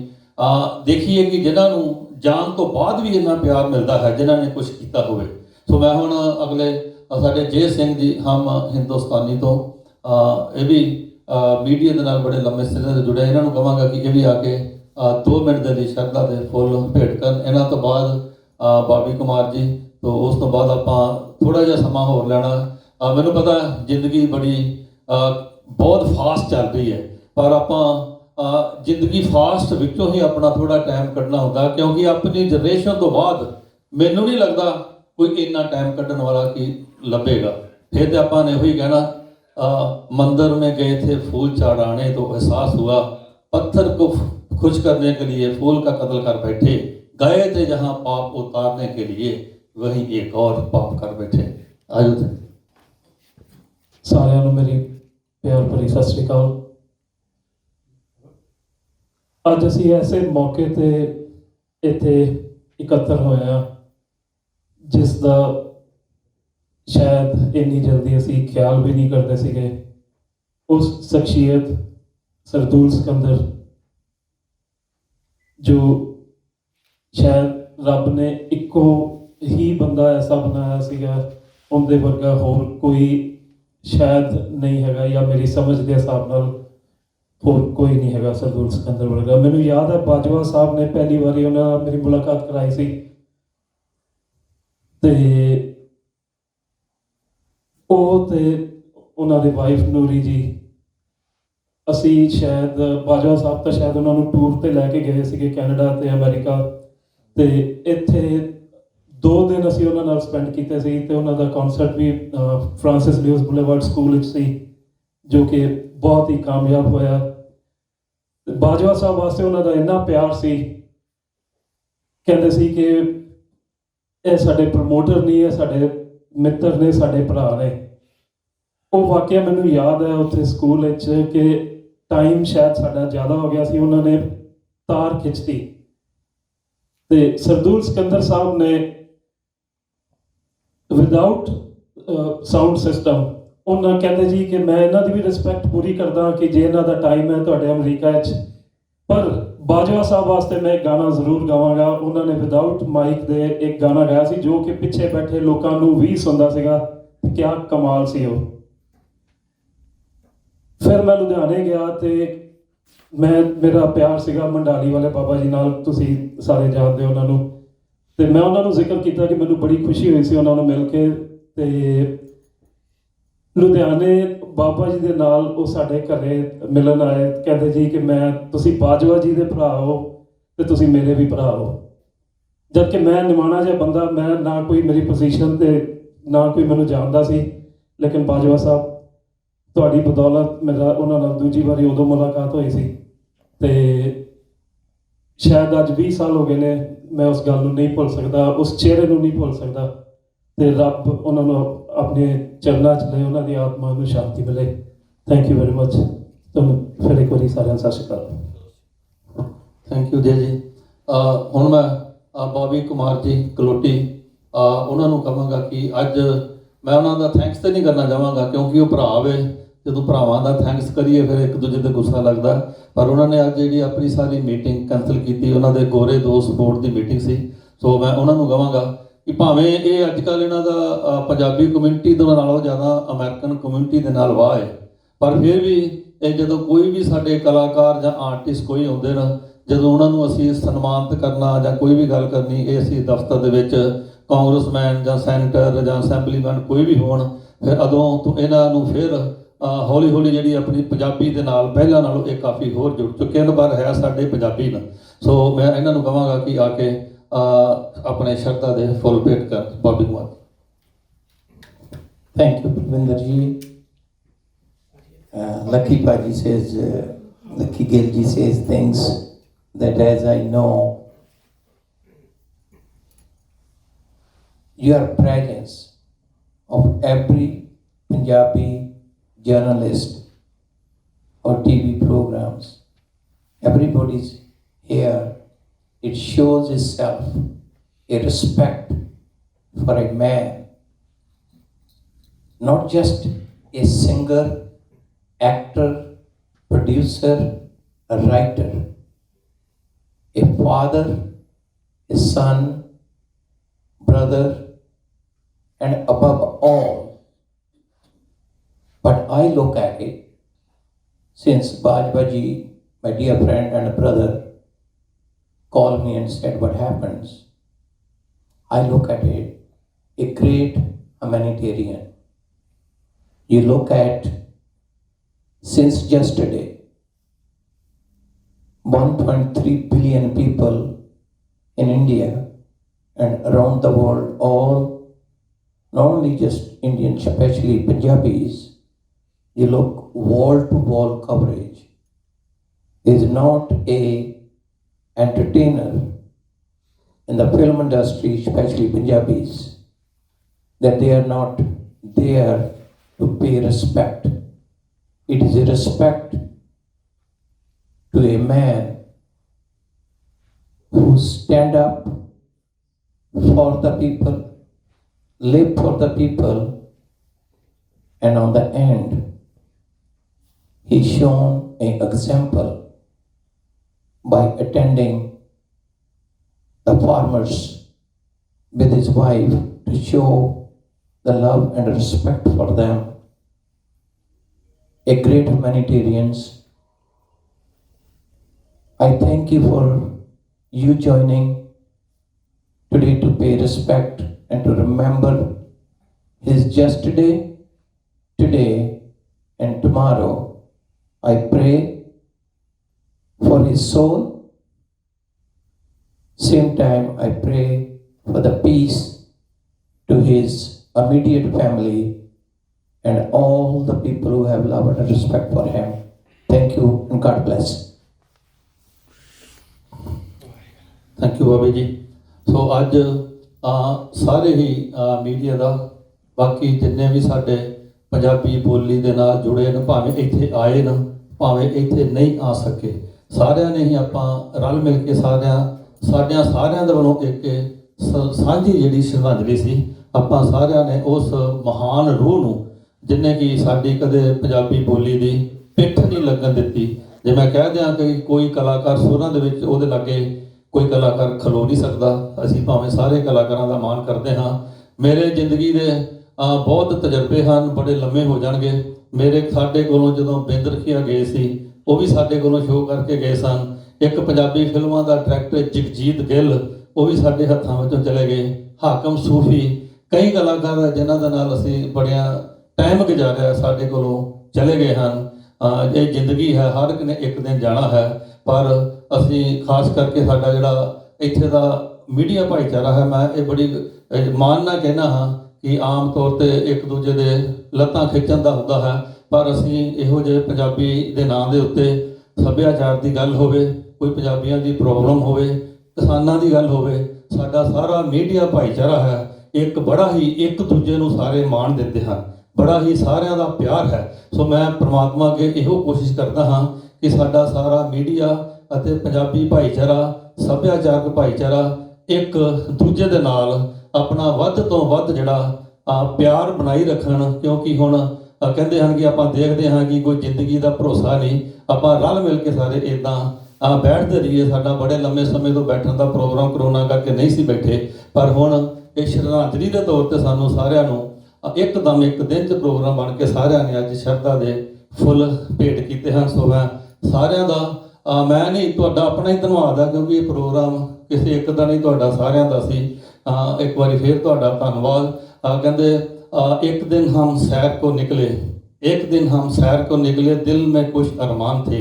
ਦੇਖੀਏ ਕਿ ਜਿਨ੍ਹਾਂ ਨੂੰ ਜਾਣ ਤੋਂ ਬਾਅਦ ਵੀ ਇੰਨਾ ਪਿਆਰ ਮਿਲਦਾ ਹੈ, ਜਿਨ੍ਹਾਂ ਨੇ ਕੁਝ ਕੀਤਾ ਹੋਵੇ। ਸੋ ਮੈਂ ਹੁਣ ਅਗਲੇ ਸਾਡੇ ਜੇ ਸਿੰਘ ਜੀ ਹਮ ਹਿੰਦੁਸਤਾਨੀ ਤੋਂ ਇਹ ਵੀ ਮੀਡੀਆ ਦੇ ਨਾਲ ਬੜੇ ਲੰਮੇ ਸਮੇਂ ਤੋਂ ਜੁੜੇ, ਇਹਨਾਂ ਨੂੰ ਕਹਾਂਗਾ ਕਿ ਇਹ ਵੀ ਆ ਕੇ 2 ਮਿੰਟ ਦੇ ਲਈ ਸ਼ਰਧਾ ਦੇ ਫੁੱਲ ਭੇਟ ਕਰਨ। ਇਹਨਾਂ ਤੋਂ ਬਾਅਦ ਬਾਬੀ ਕੁਮਾਰ ਜੀ, ਤੋਂ ਉਸ ਤੋਂ ਬਾਅਦ ਆਪਾਂ ਥੋੜ੍ਹਾ ਜਿਹਾ ਸਮਾਂ ਹੋਰ ਲੈਣਾ। ਮੈਨੂੰ ਪਤਾ ਜ਼ਿੰਦਗੀ ਬੜੀ ਬਹੁਤ ਫਾਸਟ ਚੱਲ ਰਹੀ ਹੈ, ਪਰ ਆਪਾਂ ਜ਼ਿੰਦਗੀ ਫਾਸਟ ਵਿੱਚੋਂ ਹੀ ਆਪਣਾ ਥੋੜ੍ਹਾ ਟਾਈਮ ਕੱਢਣਾ ਹੁੰਦਾ, ਕਿਉਂਕਿ ਆਪਣੀ ਜਨਰੇਸ਼ਨ ਤੋਂ ਬਾਅਦ ਮੈਨੂੰ ਨਹੀਂ ਲੱਗਦਾ ਕੋਈ ਇੰਨਾ ਟਾਈਮ ਕੱਢਣ ਵਾਲਾ ਕੀ ਲੱਭੇਗਾ। फिर तो अपन ने वही कहना, मंदिर में गए थे फूल चढ़ाने तो एहसास हुआ पत्थर को खुश करने के लिए फूल का कत्ल कर बैठे, गए थे जहाँ पाप उतारने के लिए वहीं एक और पाप कर बैठे। आयो थे सारिਆਂ ਨੂੰ मेरी प्यार भरी सत श्री अकाल। ਅੱਜ ਅਸੀਂ ऐसे मौके ਤੇ ਇੱਥੇ ਇਕੱਤਰ ਹੋਏ ਹਾਂ ਜਿਸ ਦਾ शायद इन्नी जल्दी असी ख्याल भी नहीं करते सीगे। उस शख्सियत सरदूल सिकंदर जो शायद रब ने इको ही बंदा ऐसा बनाया सीगा, उनके वर्गा होर कोई शायद नहीं हैगा, या मेरी समझ के हिसाब नाल होर कोई नहीं हैगा सरदूल सिकंदर वर्गा। मैनू याद है बाजवा साहब ने पहली बारी उन्होंने मेरी मुलाकात कराई सी ते उन्होंने वाइफ नूरी जी, असी शायद बाजवा साहब तो शायद उन्होंने टूर पर लैके गए थे कैनेडा ते अमेरिका, तो इत्थे 2 दिन असी उन्होंने स्पेंड किए थे। तो उन्होंने कॉन्सर्ट भी फ्रांसिस ल्यूइस बुलेवार्ड स्कूल सी जो कि बहुत ही कामयाब होया। बाजवा साहब वास्ते उन्होंने इन्ना प्यार सी, कहते सी कि ये साडे प्रमोटर नहीं है, साडे मित्र ने, साडे भरा ने। वो वाकया मैनू याद है उत्थे स्कूल कि टाइम शायद साडा ज़्यादा हो गया सी, उन्होंने तार खिंचती ते सरदूल सिकंदर साहब ने विदाउट साउंड सिस्टम उन्होंने कहते जी कि मैं इन्हों की भी रिस्पैक्ट पूरी करदा कि जे इन्हों का टाइम है तुहाडे अमरीका पर बाजवा साहब वास्ते मैं एक गाना जरूर गावांगा। उन्होंने विदाउट माइक दे एक गाना गाया सी जो कि पिछे बैठे लोगों को भी सुनता सीगा, क्या कमाल सी वो। फिर मैं लुधियाने गया तो मैं मेरा प्यार सीगा मंडाली वाले बाबा जी नाल, तुसी सारे जानते हो उन्होंने। ਤੇ ਮੈਂ ਉਹਨਾਂ ਨੂੰ ਜ਼ਿਕਰ ਕੀਤਾ ਕਿ ਮੈਨੂੰ ਬੜੀ ਖੁਸ਼ੀ ਹੋਈ ਸੀ ਉਹਨਾਂ ਨੂੰ ਮਿਲ ਕੇ। ਤੇ ਲੁਧਿਆਣੇ ਬਾਬਾ ਜੀ ਦੇ ਨਾਲ ਉਹ ਸਾਡੇ ਘਰੇ ਮਿਲਣ ਆਏ, ਕਹਿੰਦੇ ਜੀ ਕਿ ਤੁਸੀਂ ਬਾਜਵਾ ਜੀ ਦੇ ਭਰਾ ਹੋ ਤੇ ਤੁਸੀਂ ਮੇਰੇ ਵੀ ਭਰਾ ਹੋ। ਜਦ ਕਿ ਮੈਂ ਨਿਮਾਣਾ ਜਿਹਾ ਬੰਦਾ, ਮੈਂ ਨਾ ਕੋਈ ਮੇਰੀ ਪੋਜੀਸ਼ਨ ਤੇ ਨਾ ਕੋਈ ਮੈਨੂੰ ਜਾਣਦਾ ਸੀ, ਲੇਕਿਨ ਬਾਜਵਾ ਸਾਹਿਬ ਤੁਹਾਡੀ ਬਦੌਲਤ ਮੇਰਾ ਉਹਨਾਂ ਨਾਲ ਦੂਜੀ ਵਾਰੀ ਉਦੋਂ ਮੁਲਾਕਾਤ ਹੋਈ ਸੀ। ਤੇ ਸ਼ਾਇਦ ਅੱਜ 20 ਸਾਲ ਹੋ ਗਏ ਨੇ, ਮੈਂ ਉਸ ਗੱਲ ਨੂੰ ਨਹੀਂ ਭੁੱਲ ਸਕਦਾ, ਉਸ ਚਿਹਰੇ ਨੂੰ ਨਹੀਂ ਭੁੱਲ ਸਕਦਾ। ਤੇ ਰੱਬ ਉਹਨਾਂ ਨੂੰ ਆਪਣੇ ਚਰਨਾਂ 'ਚ ਲਏ, ਉਹਨਾਂ ਦੀ ਆਤਮਾ ਨੂੰ ਸ਼ਾਂਤੀ ਮਿਲੇ। Thank you very much. ਤੁਹਾਨੂੰ ਫਿਰ ਇੱਕ ਵਾਰੀ ਸਾਰਿਆਂ ਨੂੰ ਸਤਿ ਸ਼੍ਰੀ ਅਕਾਲ। ਥੈਂਕ ਯੂ ਜੀ। ਹੁਣ ਮੈਂ ਬੌਬੀ ਕੁਮਾਰ ਜੀ ਕਲੋਟੀ ਉਹਨਾਂ ਨੂੰ ਕਹਾਂਗਾ ਕਿ ਅੱਜ ਮੈਂ ਉਹਨਾਂ ਦਾ ਥੈਂਕਸ ਤੇ ਨਹੀਂ ਕਰਨਾ ਚਾਹਾਂਗਾ, ਕਿਉਂਕਿ ਉਹ ਭਰਾ ਵੇ। ਜਦੋਂ ਭਰਾਵਾਂ ਦਾ ਥੈਂਕਸ ਕਰੀਏ ਫਿਰ ਇੱਕ ਦੂਜੇ 'ਤੇ ਗੁੱਸਾ ਲੱਗਦਾ। ਪਰ ਉਹਨਾਂ ਨੇ ਅੱਜ ਜਿਹੜੀ ਆਪਣੀ ਸਾਰੀ ਮੀਟਿੰਗ ਕੈਂਸਲ ਕੀਤੀ, ਉਹਨਾਂ ਦੇ ਗੋਰੇ ਦੋਸਤ ਬੋਰਡ ਦੀ ਮੀਟਿੰਗ ਸੀ। ਸੋ ਮੈਂ ਉਹਨਾਂ ਨੂੰ ਕਹਾਂਗਾ ਕਿ ਭਾਵੇਂ ਇਹ ਅੱਜ ਕੱਲ੍ਹ ਇਹਨਾਂ ਦਾ ਪੰਜਾਬੀ ਕਮਿਊਨਿਟੀ ਦੇ ਨਾਲੋਂ ਜ਼ਿਆਦਾ ਅਮਰੀਕਨ ਕਮਿਊਨਿਟੀ ਦੇ ਨਾਲ ਵਾਹ ਹੈ, ਪਰ ਫਿਰ ਵੀ ਇਹ ਜਦੋਂ ਕੋਈ ਵੀ ਸਾਡੇ ਕਲਾਕਾਰ ਜਾਂ ਆਰਟਿਸਟ ਕੋਈ ਆਉਂਦੇ ਨਾ, ਜਦੋਂ ਉਹਨਾਂ ਨੂੰ ਅਸੀਂ ਸਨਮਾਨਿਤ ਕਰਨਾ ਜਾਂ ਕੋਈ ਵੀ ਗੱਲ ਕਰਨੀ, ਇਹ ਅਸੀਂ ਦਫ਼ਤਰ ਦੇ ਵਿੱਚ ਕਾਂਗਰਸਮੈਨ ਜਾਂ ਸੈਨੇਟਰ ਜਾਂ ਅਸੈਂਬਲੀਮੈਨ ਕੋਈ ਵੀ ਹੋਣ, ਫਿਰ ਉਦੋਂ ਤੋਂ ਇਹਨਾਂ ਨੂੰ ਫਿਰ ਹੌਲੀ ਹੌਲੀ ਜਿਹੜੀ ਆਪਣੀ ਪੰਜਾਬੀ ਦੇ ਨਾਲ ਪਹਿਲਾਂ ਨਾਲੋਂ ਇਹ ਕਾਫੀ ਹੋਰ ਜੁੜ ਚੁੱਕੇ ਹਨ, ਪਰ ਹੈ ਸਾਡੇ ਪੰਜਾਬੀ ਨਾਲ। ਸੋ ਮੈਂ ਇਹਨਾਂ ਨੂੰ ਕਹਾਂਗਾ ਕਿ ਆ ਕੇ ਆਪਣੇ ਸ਼ਰਧਾ ਦੇ ਫੁੱਲ ਭੇਟ ਕਰ। Bobby Kumar. Thank you, Pravinder ji. Lucky Paji says, Lucky Gill ji says things that, as I know, your presence of every Punjabi journalist or TV programs, everybody's here. It shows itself a respect for a man, not just a singer, actor, producer, a writer, a father, a son, brother, and above all. But I look at it, since Bajbaji, my dear friend and brother, called me and said what happens, I look at it a great humanitarian. You look at, since yesterday, 1.3 billion people in India and around the world, all, not only just Indians, especially Punjabis, you look wall-to-wall coverage. There is not a entertainer in the film industry, especially Punjabis, that they are not there to pay respect. It is a respect to a man who stand up for the people, live for the people, and on the end, he shown an example by attending the farmers with his wife to show the love and respect for them. A great humanitarian. I thank you for you joining today to pay respect and to remember his yesterday, today, and tomorrow. I pray for his soul. Same time, I pray for the peace to his immediate family and all the people who have love and respect for him. Thank you and God bless. Thank you ਬਾਬੇ ਜੀ। ਸੋ ਅੱਜ ਸਾਰੇ ਹੀ media ਦਾ, ਬਾਕੀ ਜਿੰਨੇ ਵੀ ਸਾਡੇ ਪੰਜਾਬੀ ਬੋਲੀ ਦੇ ਨਾਲ ਜੁੜੇ ਨੇ, ਭਾਵੇਂ ਇੱਥੇ ਆਏ ਨਾ, ਭਾਵੇਂ ਇੱਥੇ ਨਹੀਂ ਆ ਸਕੇ, ਸਾਰਿਆਂ ਨੇ ਹੀ ਆਪਾਂ ਰਲ ਮਿਲ ਕੇ ਸਾਰਿਆਂ ਦੇ ਵੱਲੋਂ ਇੱਕ ਸਾਂਝੀ ਜਿਹੜੀ ਸ਼ਰਧਾਂਜਲੀ ਸੀ, ਆਪਾਂ ਸਾਰਿਆਂ ਨੇ ਉਸ ਮਹਾਨ ਰੂਹ ਨੂੰ, ਜਿਹਨੇ ਕਿ ਸਾਡੀ ਕਦੇ ਪੰਜਾਬੀ ਬੋਲੀ ਦੀ ਪਿੱਠ ਨਹੀਂ ਲੱਗਣ ਦਿੱਤੀ। ਜੇ ਮੈਂ ਕਹਿ ਦਿਆਂ ਕਿ ਕੋਈ ਕਲਾਕਾਰ ਸੁਰਾਂ ਦੇ ਵਿੱਚ ਉਹਦੇ ਲਾਗੇ ਕੋਈ ਕਲਾਕਾਰ ਖਲੋ ਨਹੀਂ ਸਕਦਾ, ਅਸੀਂ ਭਾਵੇਂ ਸਾਰੇ ਕਲਾਕਾਰਾਂ ਦਾ ਮਾਣ ਕਰਦੇ ਹਾਂ। ਮੇਰੇ ਜ਼ਿੰਦਗੀ ਦੇ ਬਹੁਤ ਤਜਰਬੇ ਹਨ, ਬੜੇ ਲੰਮੇ ਹੋ ਜਾਣਗੇ। ਸਾਡੇ ਕੋਲੋਂ ਜਦੋਂ ਬਿੰਦ ਰਖੀਆ ਗਏ ਸੀ, ਉਹ ਵੀ ਸਾਡੇ ਕੋਲੋਂ ਸ਼ੋਅ ਕਰਕੇ ਗਏ ਸਨ। ਇੱਕ ਪੰਜਾਬੀ ਫਿਲਮਾਂ ਦਾ ਡਾਇਰੈਕਟਰ ਜਗਜੀਤ ਗਿੱਲ, ਉਹ ਵੀ ਸਾਡੇ ਹੱਥਾਂ ਵਿੱਚੋਂ ਚਲੇ ਗਏ। ਹਾਕਮ ਸੂਫੀ, ਕਈ ਕਲਾਕਾਰ ਜਿਨ੍ਹਾਂ ਦੇ ਨਾਲ ਅਸੀਂ ਬੜਿਆਂ ਟਾਈਮ ਗੁਜ਼ਾਰਿਆ ਸਾਡੇ ਕੋਲੋਂ ਚਲੇ ਗਏ ਹਨ। ਇਹ ਜ਼ਿੰਦਗੀ ਹੈ, ਹਰ ਇੱਕ ਨੇ ਇੱਕ ਦਿਨ ਜਾਣਾ ਹੈ, ਪਰ ਅਸੀਂ ਖਾਸ ਕਰਕੇ ਸਾਡਾ ਜਿਹੜਾ ਇੱਥੇ ਦਾ ਮੀਡੀਆ ਭਾਈਚਾਰਾ ਹੈ, ਮੈਂ ਇਹ ਬੜੀ ਮਾਣ ਨਾਲ ਕਹਿਣਾ ਹਾਂ ਕਿ ਆਮ ਤੌਰ ਤੇ ਇੱਕ ਦੂਜੇ ਦੇ ਲੱਤਾਂ ਖਿੱਚਣ ਦਾ ਹੁੰਦਾ ਹੈ, ਪਰ ਅਸੀਂ ਇਹੋ ਜਿਹੇ ਪੰਜਾਬੀ ਦੇ ਨਾਂ ਦੇ ਉੱਤੇ ਸੱਭਿਆਚਾਰ ਦੀ ਗੱਲ ਹੋਵੇ, ਕੋਈ ਪੰਜਾਬੀਆਂ ਦੀ ਪ੍ਰੋਬਲਮ ਹੋਵੇ, ਕਿਸਾਨਾਂ ਦੀ ਗੱਲ ਹੋਵੇ, ਸਾਡਾ ਸਾਰਾ ਮੀਡੀਆ ਭਾਈਚਾਰਾ ਹੈ ਇੱਕ ਬੜਾ ਹੀ ਇੱਕ ਦੂਜੇ ਨੂੰ ਸਾਰੇ ਮਾਣ ਦਿੰਦੇ ਹਨ, ਬੜਾ ਹੀ ਸਾਰਿਆਂ ਦਾ ਪਿਆਰ ਹੈ। ਸੋ ਮੈਂ ਪ੍ਰਮਾਤਮਾ ਅੱਗੇ ਇਹੋ ਕੋਸ਼ਿਸ਼ ਕਰਦਾ ਹਾਂ ਕਿ ਸਾਡਾ ਸਾਰਾ ਮੀਡੀਆ ਅਤੇ ਪੰਜਾਬੀ ਭਾਈਚਾਰਾ, ਸੱਭਿਆਚਾਰਕ ਭਾਈਚਾਰਾ ਇੱਕ ਦੂਜੇ ਦੇ ਨਾਲ ਆਪਣਾ ਵੱਧ ਤੋਂ ਵੱਧ ਜਿਹੜਾ ਪਿਆਰ ਬਣਾਈ ਰੱਖਣ, ਕਿਉਂਕਿ ਹੁਣ ਕਹਿੰਦੇ ਹਨ ਕਿ ਆਪਾਂ ਦੇਖਦੇ ਹਾਂ ਕਿ ਕੋਈ ਜ਼ਿੰਦਗੀ ਦਾ ਭਰੋਸਾ ਨਹੀਂ, ਆਪਾਂ ਰਲ ਮਿਲ ਕੇ ਸਾਰੇ ਇਦਾਂ ਬੈਠਦੇ ਰਹੀਏ। ਸਾਡਾ ਬੜੇ ਲੰਮੇ ਸਮੇਂ ਤੋਂ ਬੈਠਣ ਦਾ ਪ੍ਰੋਗਰਾਮ ਕਰੋਨਾ ਕਰਕੇ ਨਹੀਂ ਸੀ ਬੈਠੇ, ਪਰ ਹੁਣ ਇਹ ਸ਼ਰਧਾਂਜਲੀ ਦੇ ਤੌਰ ਤੇ ਸਾਨੂੰ ਸਾਰਿਆਂ ਨੂੰ ਇੱਕਦਮ ਇੱਕ ਦਿਨ 'ਚ ਪ੍ਰੋਗਰਾਮ ਬਣ ਕੇ ਸਾਰਿਆਂ ਨੇ ਅੱਜ ਸ਼ਰਧਾ ਦੇ ਫੁੱਲ ਭੇਟ ਕੀਤੇ ਹਨ। ਸੋ ਮੈਂ ਸਾਰਿਆਂ ਦਾ ਮੈਂ ਨਹੀਂ, ਤੁਹਾਡਾ ਆਪਣਾ ਹੀ ਧੰਨਵਾਦ ਹੈ, ਕਿਉਂਕਿ ਇਹ ਪ੍ਰੋਗਰਾਮ ਕਿਸੇ ਇੱਕ ਦਾ ਨਹੀਂ, ਤੁਹਾਡਾ ਸਾਰਿਆਂ ਦਾ ਸੀ। ਇੱਕ ਵਾਰੀ ਫਿਰ ਤੁਹਾਡਾ ਧੰਨਵਾਦ। ਕਹਿੰਦੇ एक दिन हम सैर को निकले, एक दिन हम सैर को निकले, दिल में कुछ अरमान थे,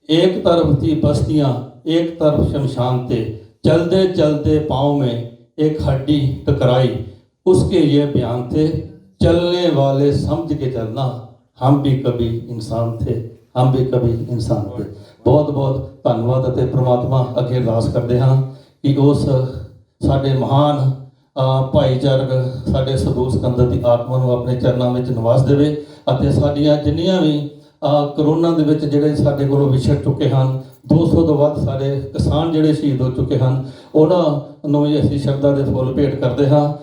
एक तरफ थी बस्तियाँ, एक तरफ शमशान थे, चलते चलते पाँव में एक हड्डी टकराई, उसके ये बयान थे, चलने वाले समझ के चलना, हम भी कभी इंसान थे, हम भी कभी इंसान थे। बहुत बहुत धन्यवाद ਅਤੇ ਪ੍ਰਮਾਤਮਾ ਅੱਗੇ ਅਰਦਾਸ ਕਰਦੇ ਹਾਂ ਕਿ ਉਸ ਸਾਡੇ ਮਹਾਨ ਭਾਈਚਾਰਕ ਸਾਡੇ ਸਰਦੂਲ ਸਿਕੰਦਰ ਦੀ ਆਤਮਾ ਨੂੰ ਆਪਣੇ ਚਰਨਾਂ ਵਿੱਚ ਨਿਵਾਸ ਦੇਵੇ ਅਤੇ ਸਾਡੀਆਂ ਜਿੰਨੀਆਂ ਵੀ ਕਰੋਨਾ ਦੇ ਵਿੱਚ ਜਿਹੜੇ ਸਾਡੇ ਕੋਲੋਂ ਵਿਛੜ ਚੁੱਕੇ ਹਨ, 200 ਤੋਂ ਵੱਧ ਸਾਡੇ ਕਿਸਾਨ ਜਿਹੜੇ ਸ਼ਹੀਦ ਹੋ ਚੁੱਕੇ ਹਨ, ਉਹਨਾਂ ਨੂੰ ਵੀ ਅਸੀਂ ਸ਼ਰਧਾ ਦੇ ਫੁੱਲ ਭੇਟ ਕਰਦੇ ਹਾਂ